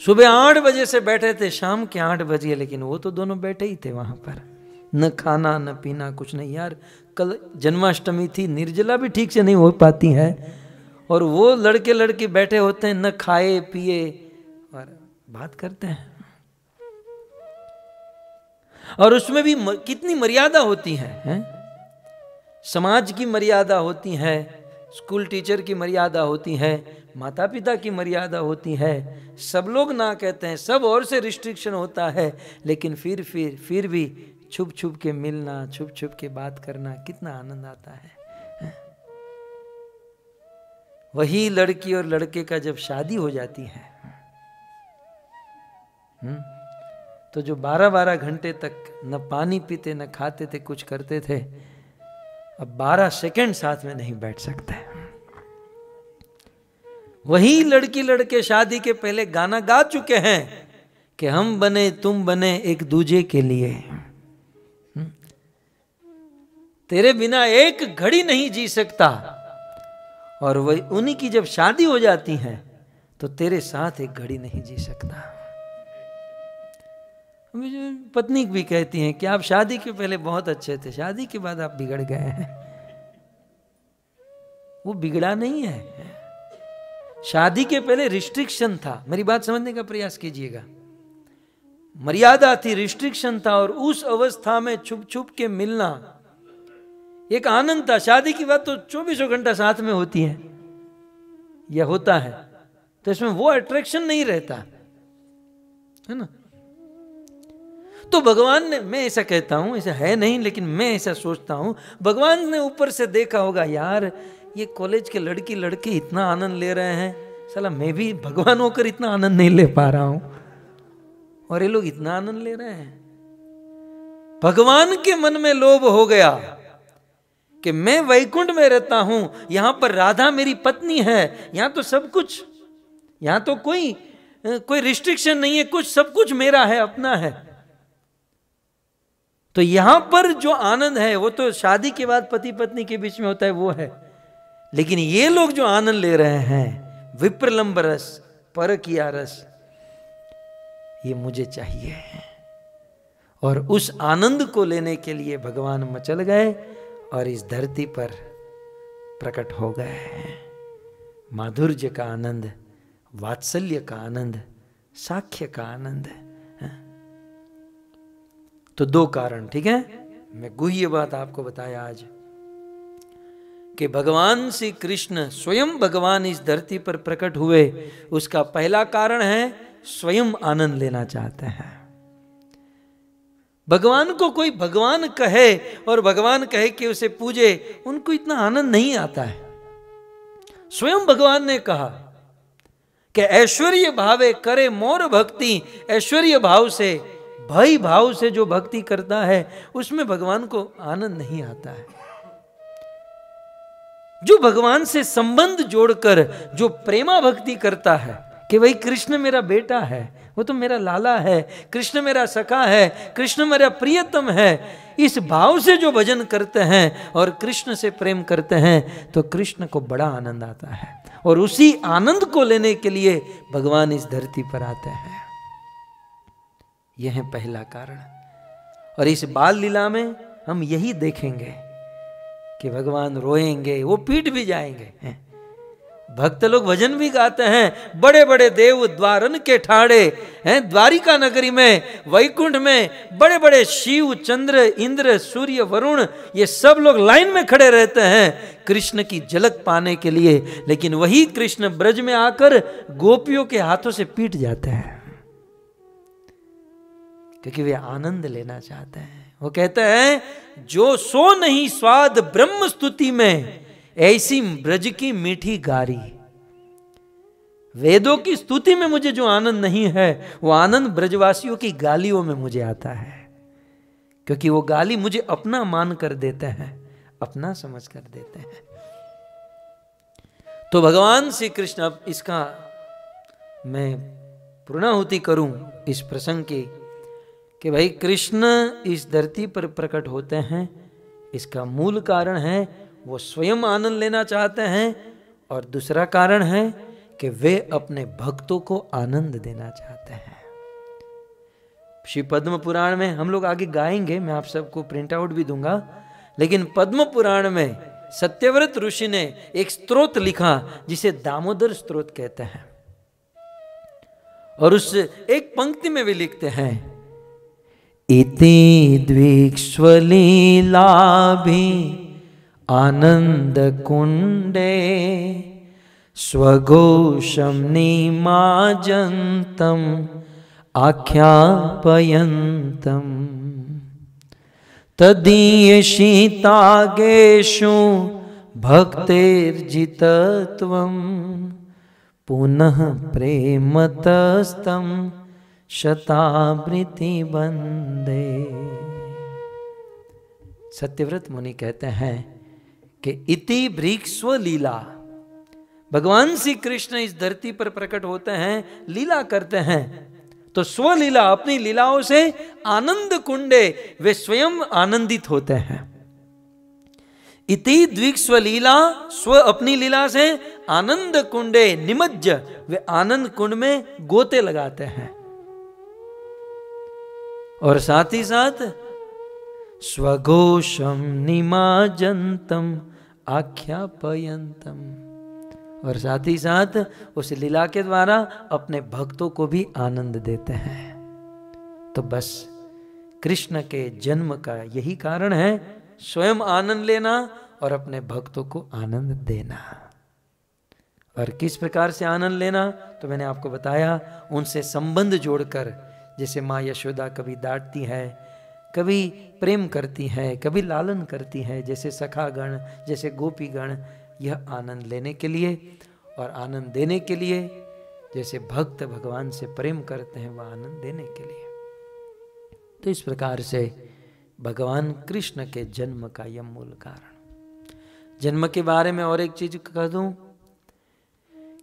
सुबह 8 बजे से बैठे थे शाम के 8 बजे, लेकिन वो तो दोनों बैठे ही थे वहां पर, न खाना न पीना कुछ नहीं। यार कल जन्माष्टमी थी, निर्जला भी ठीक से नहीं हो पाती है, और वो लड़के बैठे होते हैं, न खाए पिए और बात करते हैं। और उसमें भी कितनी मर्यादा होती है? समाज की मर्यादा होती है, स्कूल टीचर की मर्यादा होती है, माता पिता की मर्यादा होती है, सब लोग ना कहते हैं, सब और से रिस्ट्रिक्शन होता है, लेकिन फिर भी छुप छुप के मिलना, छुप छुप के बात करना, कितना आनंद आता है। वही लड़की और लड़के का जब शादी हो जाती है तो जो 12-12 घंटे तक न पानी पीते न खाते थे, कुछ करते थे, अब 12 सेकंड साथ में नहीं बैठ सकते। वही लड़की लड़के शादी के पहले गाना गा चुके हैं कि हम बने तुम बने एक दूजे के लिए, तेरे बिना एक घड़ी नहीं जी सकता। और वही उन्हीं की जब शादी हो जाती है तो तेरे साथ एक घड़ी नहीं जी सकता। पत्नी भी कहती हैं कि आप शादी के पहले बहुत अच्छे थे, शादी के बाद आप बिगड़ गए हैं। वो बिगड़ा नहीं है, शादी के पहले रिस्ट्रिक्शन था। मेरी बात समझने का प्रयास कीजिएगा। मर्यादा थी, रिस्ट्रिक्शन था, और उस अवस्था में छुप छुप के मिलना एक आनंद था। शादी की बात तो 24 घंटा साथ में होती है या होता है, तो इसमें वो अट्रैक्शन नहीं रहता है ना। तो भगवान ने, मैं ऐसा कहता हूं, ऐसा है नहीं लेकिन मैं ऐसा सोचता हूं, भगवान ने ऊपर से देखा होगा, यार ये कॉलेज के लड़के इतना आनंद ले रहे हैं, साला मैं भी भगवान होकर इतना आनंद नहीं ले पा रहा हूं, और ये लोग इतना आनंद ले रहे हैं। भगवान के मन में लोभ हो गया कि मैं वैकुंठ में रहता हूं, यहां पर राधा मेरी पत्नी है, यहां तो सब कुछ, यहां तो कोई रिस्ट्रिक्शन नहीं है, कुछ सब कुछ मेरा है, अपना है। तो यहां पर जो आनंद है वो तो शादी के बाद पति पत्नी के बीच में होता है, वो है। लेकिन ये लोग जो आनंद ले रहे हैं, विप्रलंब रस, परकिया रस, ये मुझे चाहिए। और उस आनंद को लेने के लिए भगवान मचल गए और इस धरती पर प्रकट हो गए। माधुर्य का आनंद, वात्सल्य का आनंद, साख्य का आनंद। तो 2 कारण, ठीक है। मैं गुह्य बात आपको बताया आज कि भगवान श्री कृष्ण स्वयं भगवान इस धरती पर प्रकट हुए। उसका पहला कारण है स्वयं आनंद लेना चाहते हैं। भगवान को कोई भगवान कहे और भगवान कहे कि उसे पूजे, उनको इतना आनंद नहीं आता है। स्वयं भगवान ने कहा कि ऐश्वर्य भावे करे मोर भक्ति, ऐश्वर्य भाव से, भय भाव से जो भक्ति करता है उसमें भगवान को आनंद नहीं आता है। जो भगवान से संबंध जोड़कर जो प्रेमा भक्ति करता है कि भाई कृष्ण मेरा बेटा है, वो तो मेरा लाला है, कृष्ण मेरा सखा है, कृष्ण मेरा प्रियतम है, इस भाव से जो भजन करते हैं और कृष्ण से प्रेम करते हैं तो कृष्ण को बड़ा आनंद आता है। और उसी आनंद को लेने के लिए भगवान इस धरती पर आते हैं। यह है पहला कारण। और इस बाल लीला में हम यही देखेंगे कि भगवान रोएंगे, वो पीट भी जाएंगे, भक्त लोग भजन भी गाते हैं, बड़े बड़े देव द्वारन के ठाड़े हैं, द्वारिका नगरी में, वैकुंठ में बड़े बड़े शिव, चंद्र, इंद्र, सूर्य, वरुण, ये सब लोग लाइन में खड़े रहते हैं कृष्ण की झलक पाने के लिए। लेकिन वही कृष्ण ब्रज में आकर गोपियों के हाथों से पीट जाते हैं, क्योंकि वे आनंद लेना चाहते हैं। वो कहते हैं, जो सो नहीं स्वाद ब्रह्म स्तुति में, ऐसी ब्रज की मीठी गारी। वेदों की स्तुति में मुझे जो आनंद नहीं है, वो आनंद ब्रजवासियों की गालियों में मुझे आता है, क्योंकि वो गाली मुझे अपना मान कर देते हैं, अपना समझ कर देते हैं। तो भगवान श्री कृष्ण, अब इसका मैं पूर्णाहुति करूं इस प्रसंग की, कि भाई कृष्ण इस धरती पर प्रकट होते हैं, इसका मूल कारण है वो स्वयं आनंद लेना चाहते हैं, और दूसरा कारण है कि वे अपने भक्तों को आनंद देना चाहते हैं। श्री पद्म पुराण में हम लोग आगे गाएंगे, मैं आप सबको प्रिंट आउट भी दूंगा, लेकिन पद्म पुराण में सत्यव्रत ऋषि ने एक स्तोत्र लिखा जिसे दामोदर स्तोत्र कहते हैं, और उस एक पंक्ति में वे लिखते हैं, इति द्विक्ष्वलीलाभि आनंद कुंडे स्वघोषम निमाजन्तम आख्यापयन्तम तदीयशीतागेषु भक्तेर्जितत्वं पुनः प्रेमतस्तं शतावृत्ति बंदे। सत्यव्रत मुनि कहते हैं कि इति भृक्ष्व लीला, भगवान श्री कृष्ण इस धरती पर प्रकट होते हैं, लीला करते हैं, तो स्वलीला अपनी लीलाओं से आनंद कुंडे वे स्वयं आनंदित होते हैं। इति द्विक्ष्व लीला, स्व अपनी लीला से, आनंद कुंडे निमज्ज वे आनंद कुंड में गोते लगाते हैं, और साथ ही साथ स्वघोषम निमाजन्तम आख्यापयन्तम, और साथ ही साथ उस लीला के द्वारा अपने भक्तों को भी आनंद देते हैं। तो बस कृष्ण के जन्म का यही कारण है, स्वयं आनंद लेना और अपने भक्तों को आनंद देना। और किस प्रकार से आनंद लेना, तो मैंने आपको बताया, उनसे संबंध जोड़कर, जैसे माँ यशोदा कभी डांटती है, कभी प्रेम करती है, कभी लालन करती है, जैसे सखागण, जैसे गोपीगण, यह आनंद लेने के लिए और आनंद देने के लिए, जैसे भक्त भगवान से प्रेम करते हैं, वह आनंद देने के लिए। तो इस प्रकार से भगवान कृष्ण के जन्म का यह मूल कारण। जन्म के बारे में और एक चीज कह दूं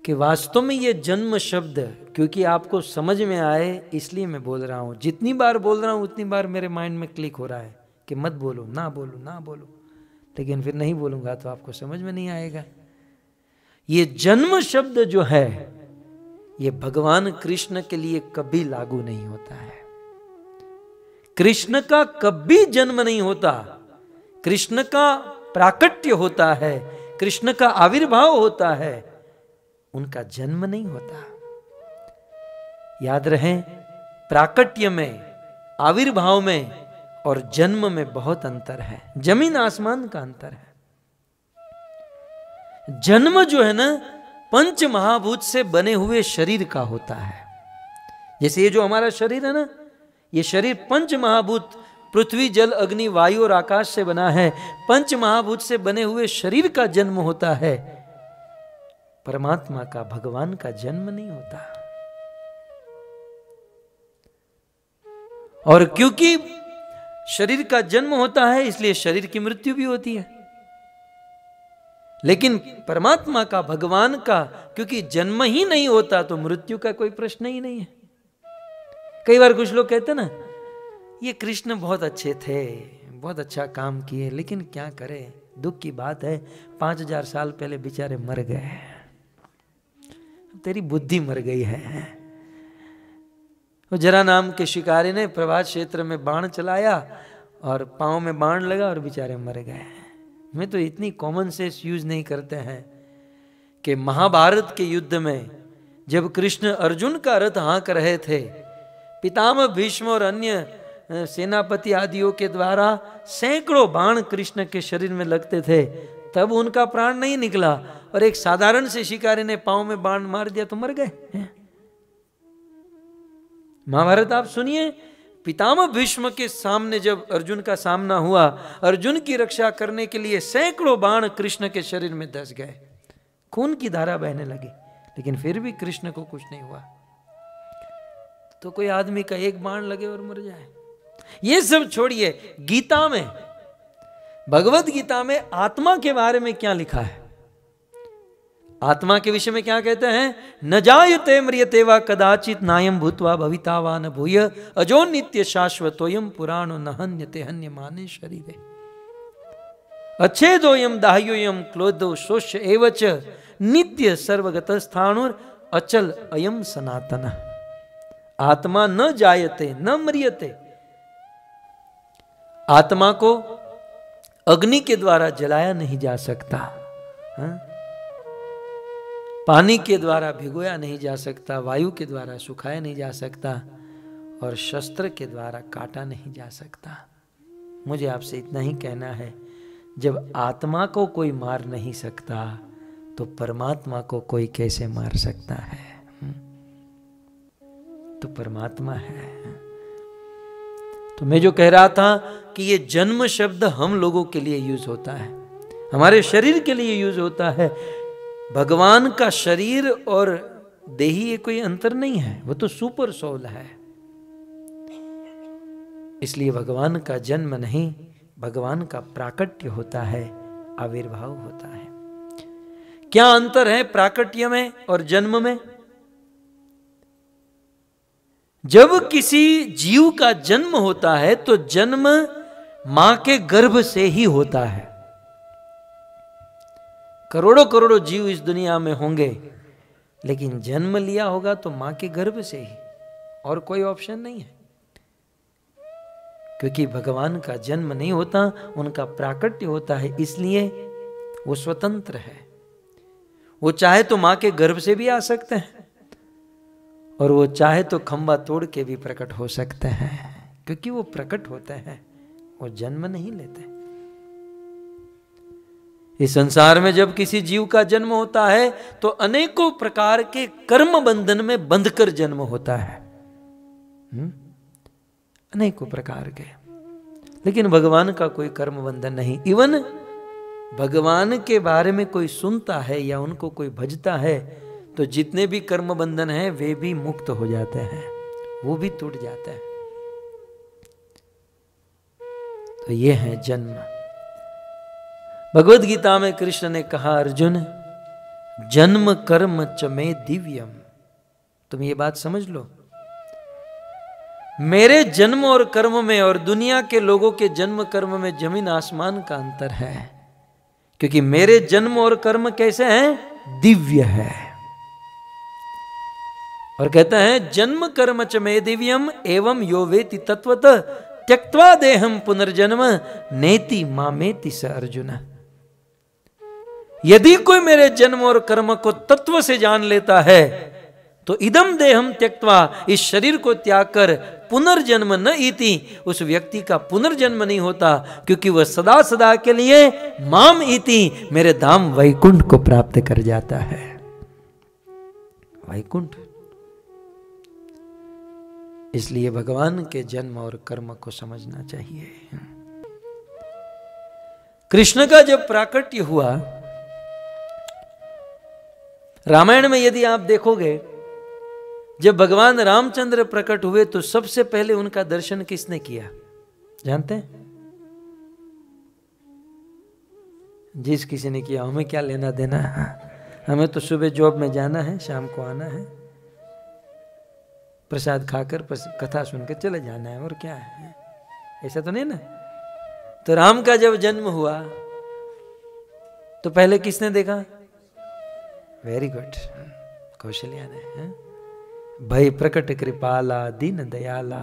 कि वास्तव में ये जन्म शब्द, क्योंकि आपको समझ में आए इसलिए मैं बोल रहा हूं, जितनी बार बोल रहा हूं उतनी बार मेरे माइंड में क्लिक हो रहा है कि मत बोलो, ना बोलो, ना बोलो, लेकिन फिर नहीं बोलूंगा तो आपको समझ में नहीं आएगा। ये जन्म शब्द जो है, ये भगवान कृष्ण के लिए कभी लागू नहीं होता है। कृष्ण का कभी जन्म नहीं होता, कृष्ण का प्राकट्य होता है, कृष्ण का आविर्भाव होता है, उनका जन्म नहीं होता। याद रहे, प्राकट्य में, आविर्भाव में और जन्म में बहुत अंतर है, जमीन आसमान का अंतर है। जन्म जो है ना, पंच महाभूत से बने हुए शरीर का होता है। जैसे ये जो हमारा शरीर है ना, ये शरीर पंच महाभूत, पृथ्वी, जल, अग्नि, वायु और आकाश से बना है। पंच महाभूत से बने हुए शरीर का जन्म होता है, परमात्मा का, भगवान का जन्म नहीं होता। और क्योंकि शरीर का जन्म होता है, इसलिए शरीर की मृत्यु भी होती है। लेकिन परमात्मा का, भगवान का, क्योंकि जन्म ही नहीं होता तो मृत्यु का कोई प्रश्न ही नहीं है। कई बार कुछ लोग कहते ना, ये कृष्ण बहुत अच्छे थे, बहुत अच्छा काम किए, लेकिन क्या करें, दुख की बात है, 5000 साल पहले बेचारे मर गए, तेरी बुद्धि मर गई है। वो जरा नाम के शिकारी ने प्रभात क्षेत्र में बाण चलाया और पांव में बाण लगा और बेचारे मर गए। मैं तो इतनी कॉमन सेंस यूज नहीं करते हैं कि महाभारत के युद्ध में जब कृष्ण अर्जुन का रथ हाँक रहे थे, पितामह भीष्म और अन्य सेनापति आदियों के द्वारा सैकड़ों बाण कृष्ण के शरीर में लगते थे, तब उनका प्राण नहीं निकला, और एक साधारण से शिकारी ने पांव में बाण मार दिया तो मर गए। महाभारत आप सुनिए, पितामह भीष्म के सामने जब अर्जुन का सामना हुआ, अर्जुन की रक्षा करने के लिए सैकड़ों बाण कृष्ण के शरीर में धंस गए, खून की धारा बहने लगी, लेकिन फिर भी कृष्ण को कुछ नहीं हुआ। तो कोई आदमी का एक बाण लगे और मर जाए। ये सब छोड़िए, गीता में, भगवत गीता में आत्मा के बारे में क्या लिखा है? आत्मा के विषय में क्या कहते हैं? न जायते म्रियते वा कदाचित नायम भूत्वा भविता वा न भूय अजो नित्य शाश्वतोयम पुराणो न हन्यते हन्यमाने शरीरे अच्छेदोयम दाह्योयम क्लोदो शोष्य एवच नित्य सर्वगत स्थाणुर अचल अयम सनातन। आत्मा न जायते न म्रियते। आत्मा को अग्नि के द्वारा जलाया नहीं जा सकता, पानी के द्वारा भिगोया नहीं जा सकता, वायु के द्वारा सुखाया नहीं जा सकता, और शस्त्र के द्वारा काटा नहीं जा सकता। मुझे आपसे इतना ही कहना है, जब आत्मा को कोई मार नहीं सकता तो परमात्मा को कोई कैसे मार सकता है? तो परमात्मा है। तो मैं जो कह रहा था कि ये जन्म शब्द हम लोगों के लिए यूज होता है, हमारे शरीर के लिए यूज होता है। भगवान का शरीर और देही ये कोई अंतर नहीं है, वो तो सुपर सोल है। इसलिए भगवान का जन्म नहीं, भगवान का प्राकट्य होता है, आविर्भाव होता है। क्या अंतर है प्राकट्य में और जन्म में? जब किसी जीव का जन्म होता है तो जन्म मां के गर्भ से ही होता है। करोड़ों करोड़ों जीव इस दुनिया में होंगे, लेकिन जन्म लिया होगा तो मां के गर्भ से ही, और कोई ऑप्शन नहीं है। क्योंकि भगवान का जन्म नहीं होता, उनका प्राकट्य होता है, इसलिए वो स्वतंत्र है। वो चाहे तो मां के गर्भ से भी आ सकते हैं, और वो चाहे तो खंबा तोड़ के भी प्रकट हो सकते हैं, क्योंकि वो प्रकट होते हैं, वो जन्म नहीं लेते। इस संसार में जब किसी जीव का जन्म होता है तो अनेकों प्रकार के कर्म बंधन में बंधकर जन्म होता है, अनेकों प्रकार के। लेकिन भगवान का कोई कर्म बंधन नहीं। इवन भगवान के बारे में कोई सुनता है या उनको कोई भजता है तो जितने भी कर्म बंधन हैं वे भी मुक्त हो जाते हैं, वो भी टूट जाते हैं। तो ये है जन्म। भगवद गीता में कृष्ण ने कहा, अर्जुन जन्म कर्म च मे दिव्यम। तुम ये बात समझ लो, मेरे जन्म और कर्म में और दुनिया के लोगों के जन्म कर्म में जमीन आसमान का अंतर है। क्योंकि मेरे जन्म और कर्म कैसे हैं? दिव्य है। और कहता है जन्म कर्म च मे दिव्यम एवं यो वेति तत्वतः त्यक्त्वा देहम पुनर्जन्म नेति मामेति स अर्जुन। यदि कोई मेरे जन्म और कर्म को तत्व से जान लेता है तो इदम देहम त्यक्त्वा, इस शरीर को त्याग कर पुनर्जन्म न इति, उस व्यक्ति का पुनर्जन्म नहीं होता, क्योंकि वह सदा सदा के लिए माम इति, मेरे धाम वैकुंठ को प्राप्त कर जाता है। वैकुंठ। इसलिए भगवान के जन्म और कर्म को समझना चाहिए। कृष्ण का जब प्राकट्य हुआ, रामायण में यदि आप देखोगे, जब भगवान रामचंद्र प्रकट हुए तो सबसे पहले उनका दर्शन किसने किया जानते हैं? जिस किसी ने किया। हमें क्या लेना देना, हमें तो सुबह जॉब में जाना है, शाम को आना है, प्रसाद खाकर कथा सुनकर चले जाना है, और क्या है? ऐसा तो नहीं ना। तो राम का जब जन्म हुआ तो पहले किसने देखा? वेरी गुड, कौशल्या ने। भय प्रकट कृपाला दीन दयाला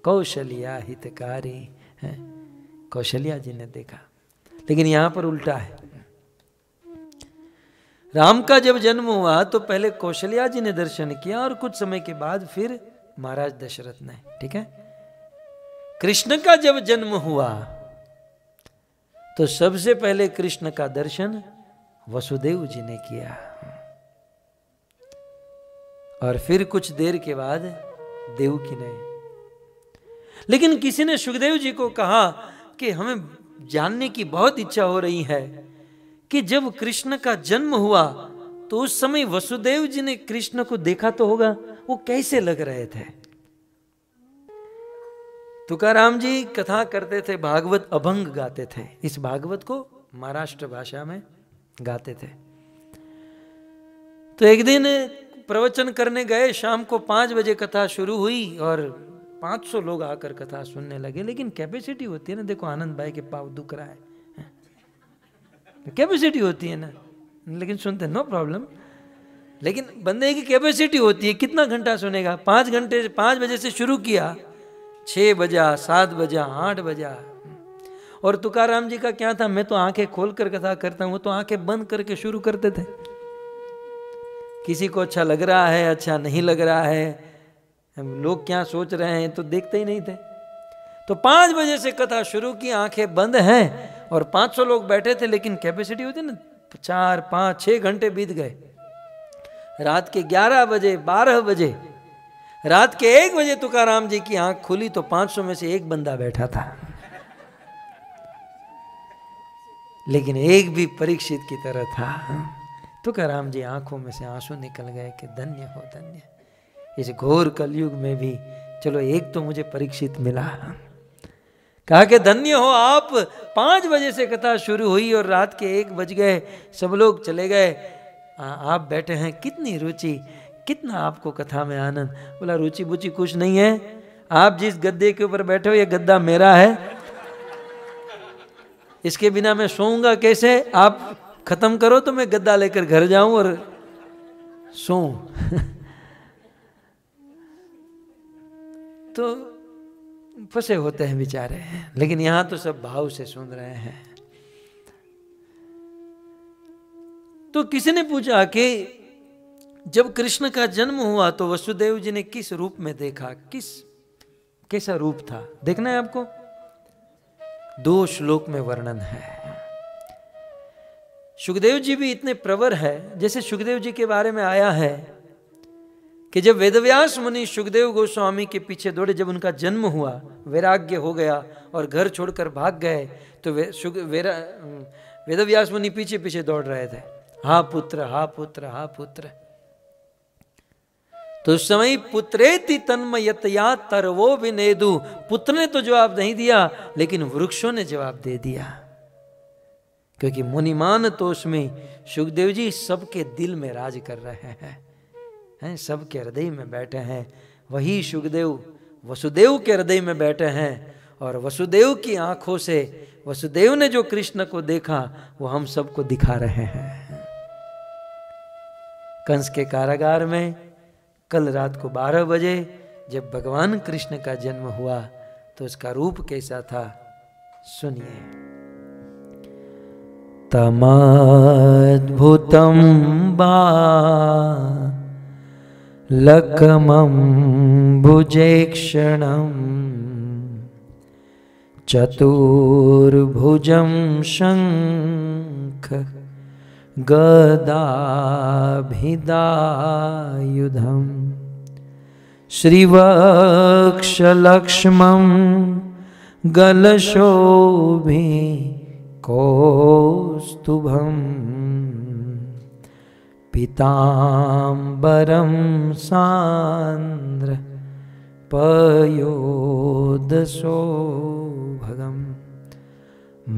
कौशल्या हितकारी, कौशल्या जी ने देखा। लेकिन यहां पर उल्टा है। राम का जब जन्म हुआ तो पहले कौशल्या जी ने दर्शन किया और कुछ समय के बाद फिर महाराज दशरथ ने, ठीक है। कृष्ण का जब जन्म हुआ तो सबसे पहले कृष्ण का दर्शन वसुदेव जी ने किया और फिर कुछ देर के बाद देवकी ने। लेकिन किसी ने सुखदेव जी को कहा कि हमें जानने की बहुत इच्छा हो रही है कि जब कृष्ण का जन्म हुआ तो उस समय वसुदेव जी ने कृष्ण को देखा तो होगा, वो कैसे लग रहे थे। तुकाराम जी कथा करते थे, भागवत अभंग गाते थे। इस भागवत को महाराष्ट्र भाषा में गाते थे। तो एक दिन प्रवचन करने गए, शाम को 5 बजे कथा शुरू हुई और 500 लोग आकर कथा सुनने लगे। लेकिन कैपेसिटी होती है ना, देखो आनंद भाई के पाँव दुख रहा है, कैपेसिटी होती है ना, लेकिन सुनते नो प्रॉब्लम। लेकिन बंदे की कैपेसिटी होती है, कितना घंटा सुनेगा। 5 बजे से शुरू किया, 6 बजा, 7 बजा, 8 बजा। और तुकाराम जी का क्या था, मैं तो आंखें खोलकर कथा करता हूं, वो तो आंखें बंद करके शुरू करते थे। किसी को अच्छा लग रहा है, अच्छा नहीं लग रहा है, लोग क्या सोच रहे हैं तो देखते ही नहीं थे। तो 5 बजे से कथा शुरू की, आंखें बंद हैं और 500 लोग बैठे थे। लेकिन कैपेसिटी होती है ना, 4, 5, 6 घंटे बीत गए। रात के 11 बजे, 12 बजे, रात के 1 बजे तुकाराम जी की आंख खुली तो 500 में से एक बंदा बैठा था। लेकिन एक भी परीक्षित की तरह था। तुकाराम जी आंखों में से आंसू निकल गए कि धन्य हो धन्य, इस घोर कलयुग में भी चलो एक तो मुझे परीक्षित मिला। कहा कि धन्य हो आप, 5 बजे से कथा शुरू हुई और रात के 1 बज गए, सब लोग चले गए, आप बैठे हैं, कितनी रुचि, कितना आपको कथा में आनंद। बोला रुचि बुचि कुछ नहीं है, आप जिस गद्दे के ऊपर बैठे हो ये गद्दा मेरा है, इसके बिना मैं सोऊंगा कैसे। आप खत्म करो तो मैं गद्दा लेकर घर जाऊं और सोऊं। तो फंसे होते हैं बेचारे, लेकिन यहां तो सब भाव से सुन रहे हैं। तो किसी ने पूछा कि जब कृष्ण का जन्म हुआ तो वसुदेव जी ने किस रूप में देखा, कैसा रूप था, देखना है आपको। 2 श्लोक में वर्णन है। सुखदेव जी भी इतने प्रवर है, जैसे सुखदेव जी के बारे में आया है कि जब वेदव्यास मुनि सुखदेव गोस्वामी के पीछे दौड़े, जब उनका जन्म हुआ, वैराग्य हो गया और घर छोड़कर भाग गए, तो वेदव्यास मुनि पीछे पीछे दौड़ रहे थे, हा पुत्र हा पुत्र हा पुत्र। तो उस समय पुत्रेति तन्मयतया तरवो विनेदु, पुत्र ने तो जवाब नहीं दिया, लेकिन वृक्षों ने जवाब दे दिया। क्योंकि मुनिमान तो उसमें सुखदेव जी सबके दिल में राज कर रहे हैं, सबके हृदय में बैठे हैं। वही सुखदेव वसुदेव के हृदय में बैठे हैं और वसुदेव की आंखों से वसुदेव ने जो कृष्ण को देखा वो हम सबको दिखा रहे हैं। कंस के कारागार में कल रात को 12 बजे जब भगवान कृष्ण का जन्म हुआ तो उसका रूप कैसा था, सुनिए। तमद्भुतं बालकमं भुजेक्षणं चतुर्भुजं शंख गदाभिदायुधं श्रीवक्षलक्ष्मं गलशोभि कौस्तुभं पीताम्बरं सान्द्र पयोदशोभगं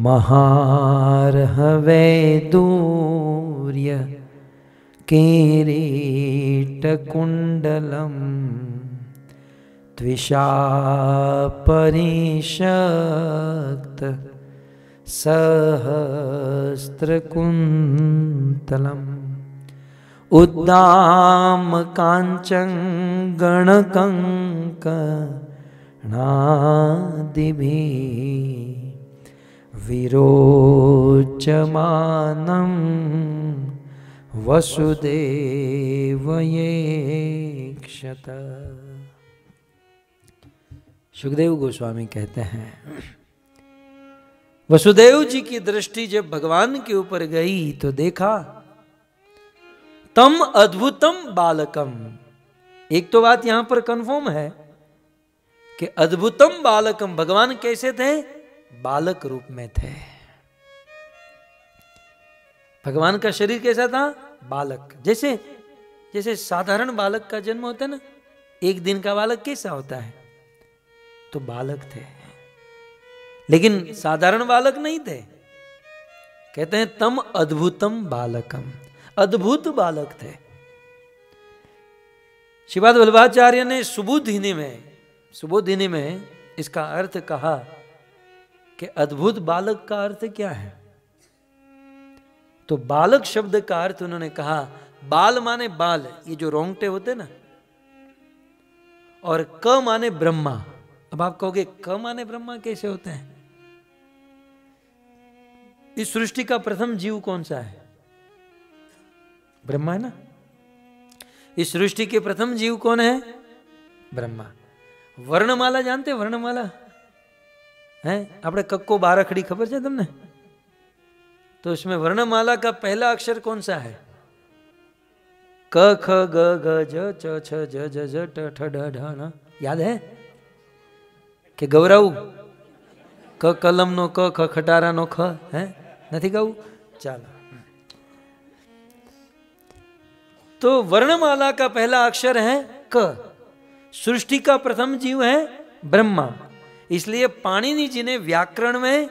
महार्हवैदूर्य किरीटकुण्डलं त्विषापरिषक्त सहस्त्रकुन्तलम् उद्दामकाञ्चं गणकङ्कणादिभिः विरोचमानं वसुदेव ये क्षत। सुखदेव गोस्वामी कहते हैं, वसुदेव जी की दृष्टि जब भगवान के ऊपर गई तो देखा तम अद्भुतम बालकम। एक तो बात यहां पर कंफर्म है कि अद्भुतम बालकम, भगवान कैसे थे? बालक रूप में थे। भगवान का शरीर कैसा था? बालक। जैसे जैसे साधारण बालक का जन्म होता है ना, एक दिन का बालक कैसा होता है? तो बालक थे, लेकिन साधारण बालक नहीं थे। कहते हैं तम अद्भुतम बालकम, अद्भुत बालक थे। श्रीपाद वल्लभाचार्य ने सुबोधिनी में इसका अर्थ कहा कि अद्भुत बालक का अर्थ क्या है? तो बालक शब्द का अर्थ उन्होंने कहा, बाल माने बाल, ये जो रोंगटे होते ना, और क माने ब्रह्मा। अब आप कहोगे क माने ब्रह्मा कैसे होते हैं? इस सृष्टि का प्रथम जीव कौन सा है? ब्रह्मा है ना। इस सृष्टि के प्रथम जीव कौन है? ब्रह्मा। वर्णमाला जानते? वर्णमाला है આપણે કક્કો બારખડી ખબર છે તમને? तो इसमें वर्णमाला का पहला अक्षर कौन सा है? क ख ग घ ज च छ ज ज ज ट ठ ड ढ न। याद है कि गौरव क कलम नो क, ख खटारा नो ख है, नहीं गाऊ? चलो, तो वर्णमाला का पहला अक्षर है क। सृष्टि का प्रथम जीव है ब्रह्मा, इसलिए पाणिनि जी ने व्याकरण में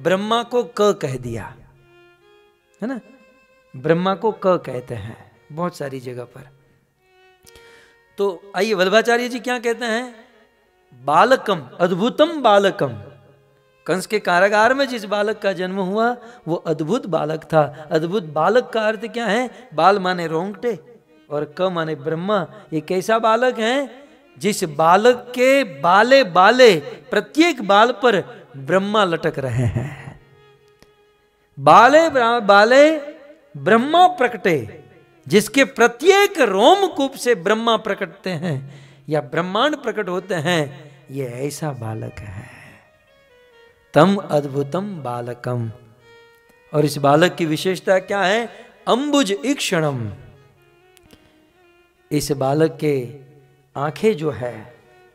ब्रह्मा को क कह दिया है ना। ब्रह्मा को क कहते हैं बहुत सारी जगह पर। तो आइए वल्लभाचार्य जी क्या कहते हैं? बालकम, अद्भुतम बालकम। कंस के कारागार में जिस बालक का जन्म हुआ वो अद्भुत बालक था। अद्भुत बालक का अर्थ क्या है? बाल माने रोंगटे और क माने ब्रह्मा। ये कैसा बालक है? जिस बालक के बाले बाले, प्रत्येक बाल पर ब्रह्मा लटक रहे हैं। बाले बाले ब्रह्मा प्रकटे, जिसके प्रत्येक रोमकूप से ब्रह्मा प्रकटते हैं या ब्रह्मांड प्रकट होते हैं, ये ऐसा बालक है। तम अद्भुतम बालकम। और इस बालक की विशेषता क्या है? अंबुज ईक्षणम। इस बालक के आंखें जो है,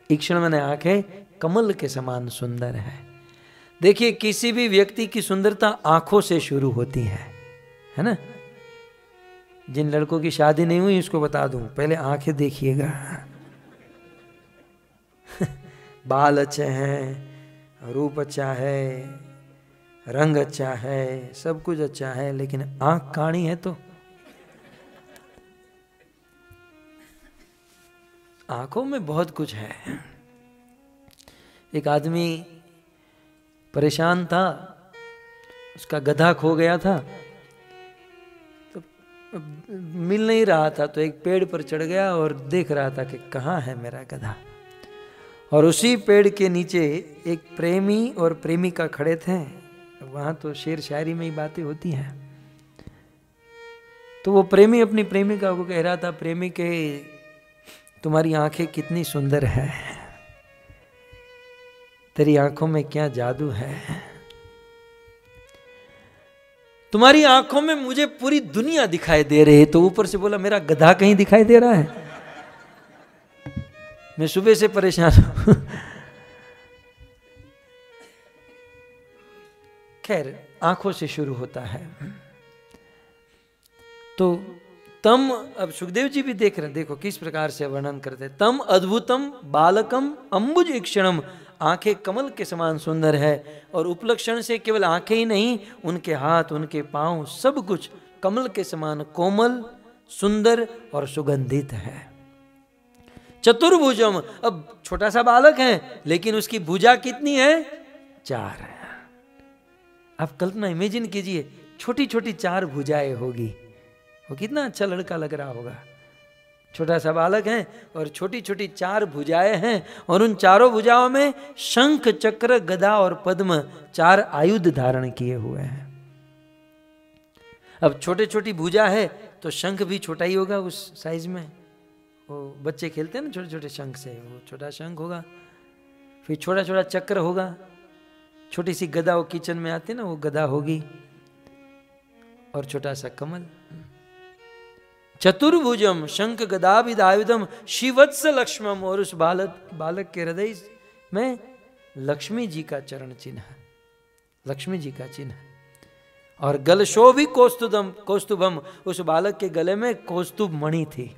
ईक्षण माने आंखें, कमल के समान सुंदर है। देखिए किसी भी व्यक्ति की सुंदरता आंखों से शुरू होती है ना। जिन लड़कों की शादी नहीं हुई उसको बता दूं, पहले आंखें देखिएगा। बाल अच्छे हैं, रूप अच्छा है, रंग अच्छा है, सब कुछ अच्छा है, लेकिन आंख काणी है तो आंखों में बहुत कुछ है। एक आदमी परेशान था, उसका गधा खो गया था, तो मिल नहीं रहा था, तो एक पेड़ पर चढ़ गया और देख रहा था कि कहाँ है मेरा गधा। और उसी पेड़ के नीचे एक प्रेमी और प्रेमिका खड़े थे। वहाँ तो शेर शायरी में ही बातें होती हैं। तो वो प्रेमी अपनी प्रेमिका को कह रहा था, प्रेमी के तुम्हारी आंखें कितनी सुंदर है, तेरी आंखों में क्या जादू है। तुम्हारी आंखों में मुझे पूरी दुनिया दिखाई दे रही है। तो ऊपर से बोला, मेरा गधा कहीं दिखाई दे रहा है? मैं सुबह से परेशान हूं। खैर, आंखों से शुरू होता है। तो तम, अब सुखदेव जी भी देख रहे हैं, देखो किस प्रकार से वर्णन करते हैं। तम अद्भुतम बालकम अंबुज ईक्षणम। आंखें कमल के समान सुंदर है, और उपलक्षण से केवल आंखें ही नहीं, उनके हाथ, उनके पांव, सब कुछ कमल के समान कोमल, सुंदर और सुगंधित है। चतुर्भुजम, अब छोटा सा बालक है लेकिन उसकी भुजा कितनी है? 4 है। आप कल्पना इमेजिन कीजिए, छोटी छोटी 4 भुजाएं होगी, वो कितना अच्छा लड़का लग रहा होगा। छोटा सा बालक है और छोटी छोटी 4 भुजाएं हैं, और उन चारों भुजाओं में शंख, चक्र, गदा और पद्म 4 आयुध धारण किए हुए हैं। अब छोटे छोटी भुजा है तो शंख भी छोटा ही होगा उस साइज में। वो बच्चे खेलते हैं ना छोटे छोटे शंख से, वो छोटा शंख होगा। फिर छोटा छोटा चक्र होगा, छोटी सी गदा, वो किचन में आती है ना, वो गदा होगी, और छोटा सा कमल। चतुर्भुजम शंख गदाभिधायुधम श्रीवत्स लक्ष्मम, और उस बालक के हृदय में लक्ष्मी जी का चरण चिन्ह, लक्ष्मी जी का चिन्ह। और गलशोभी कौस्तुभम, उस बालक के गले में कौस्तुभ मणि थी।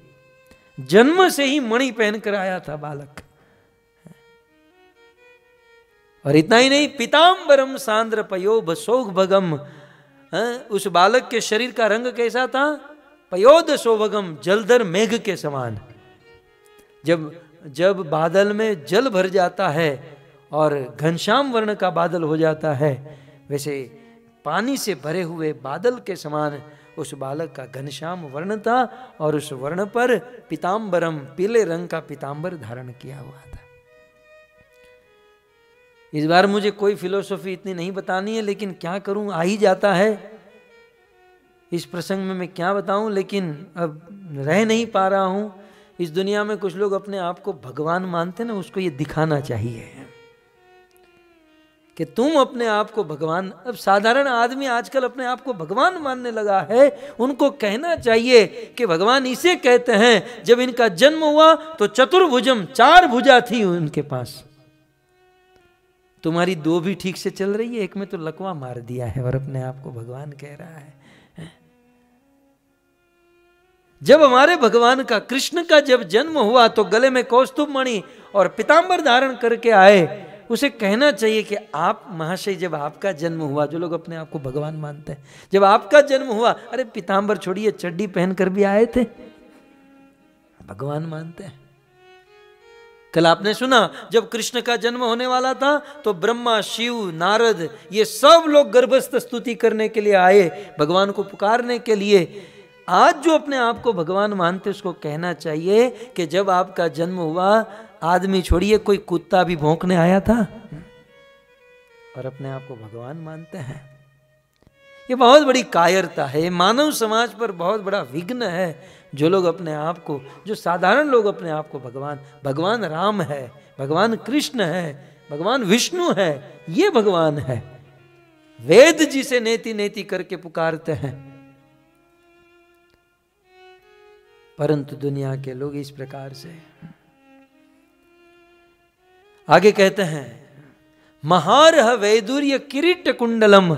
जन्म से ही मणि पहनकर आया था बालक। और इतना ही नहीं, पीताम्बरम सांद्र पयोध सौभगम, उस बालक के शरीर का रंग कैसा था? पयोध सौभगम, जलधर मेघ के समान। जब बादल में जल भर जाता है और घनश्याम वर्ण का बादल हो जाता है, वैसे पानी से भरे हुए बादल के समान उस बालक का घनश्याम वर्ण था। और उस वर्ण पर पीताम्बरम, पीले रंग का पीताम्बर धारण किया हुआ था। इस बार मुझे कोई फिलोसॉफी इतनी नहीं बतानी है, लेकिन क्या करूं, आ ही जाता है। इस प्रसंग में मैं क्या बताऊं, लेकिन अब रह नहीं पा रहा हूं। इस दुनिया में कुछ लोग अपने आप को भगवान मानते ना, उसको ये दिखाना चाहिए कि तुम अपने आप को भगवान। अब साधारण आदमी आजकल अपने आप को भगवान मानने लगा है। उनको कहना चाहिए कि भगवान इसे कहते हैं, जब इनका जन्म हुआ तो चतुर्भुजम, 4 भुजा थी उनके पास। तुम्हारी 2 भी ठीक से चल रही है, एक में तो लकवा मार दिया है और अपने आप को भगवान कह रहा है। जब हमारे भगवान का, कृष्ण का जब जन्म हुआ तो गले में कौस्तुभ मणि और पीताम्बर धारण करके आए। उसे कहना चाहिए कि आप महाशय, जब आपका जन्म हुआ, जो लोग अपने आप को भगवान मानते हैं, जब आपका जन्म हुआ, अरे पीताम्बर छोड़िए, चड्डी पहनकर भी आए थे, भगवान मानते हैं। कल आपने सुना, जब कृष्ण का जन्म होने वाला था तो ब्रह्मा, शिव, नारद, ये सब लोग गर्भस्थ स्तुति करने के लिए आए, भगवान को पुकारने के लिए। आज जो अपने आप को भगवान मानते, उसको कहना चाहिए कि जब आपका जन्म हुआ, आदमी छोड़िए, कोई कुत्ता भी भौंकने आया था, और अपने आप को भगवान मानते हैं। ये बहुत बड़ी कायरता है, मानव समाज पर बहुत बड़ा विघ्न है। जो लोग अपने आप को, जो साधारण लोग अपने आप को भगवान राम है, भगवान कृष्ण है, भगवान विष्णु है, ये भगवान है। वेद जिसे नेति नेति करके पुकारते हैं, परंतु दुनिया के लोग इस प्रकार से। आगे कहते हैं, महारह वैदुर्य किरीट कुंडलम,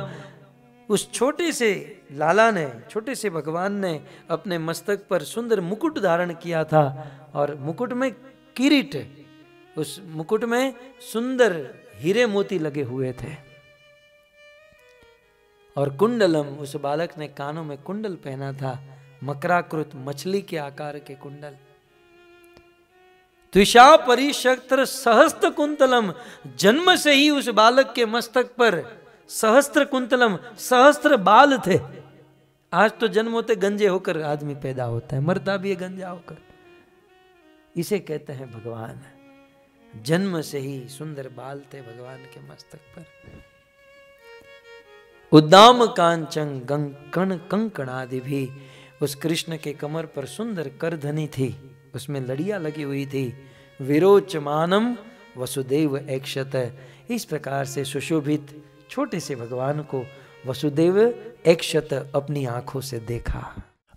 उस छोटे से लाला ने, छोटे से भगवान ने अपने मस्तक पर सुंदर मुकुट धारण किया था, और मुकुट में किरीट, उस मुकुट में सुंदर हीरे मोती लगे हुए थे। और कुंडलम, उस बालक ने कानों में कुंडल पहना था, मकराकृत, मछली के आकार के कुंडल। त्विषा परिशक्त्र सहस्त्र कुंतलम, जन्म से ही उस बालक के मस्तक पर सहस्त्र कुंतलम, सहस्त्र बाल थे। आज तो जन्म होते गंजे होकर आदमी पैदा होता है, मरता भी है गंजा होकर। इसे कहते हैं भगवान। जन्म से ही सुंदर बाल थे भगवान के मस्तक पर। उद्दाम कांचन गंकण कंकणादि भी, उस कृष्ण के कमर पर सुंदर करधनी थी, उसमें लड़ियां लगी हुई थी। विरोचमानम वसुदेव ऐक्षत, इस प्रकार से सुशोभित छोटे से भगवान को वसुदेव ऐक्षत अपनी आंखों से देखा।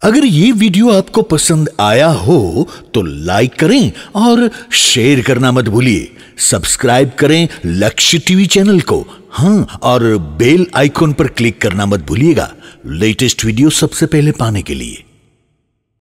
अगर ये वीडियो आपको पसंद आया हो तो लाइक करें और शेयर करना मत भूलिए। सब्सक्राइब करें लक्ष्य टीवी चैनल को, हाँ, और बेल आइकॉन पर क्लिक करना मत भूलिएगा लेटेस्ट वीडियो सबसे पहले पाने के लिए।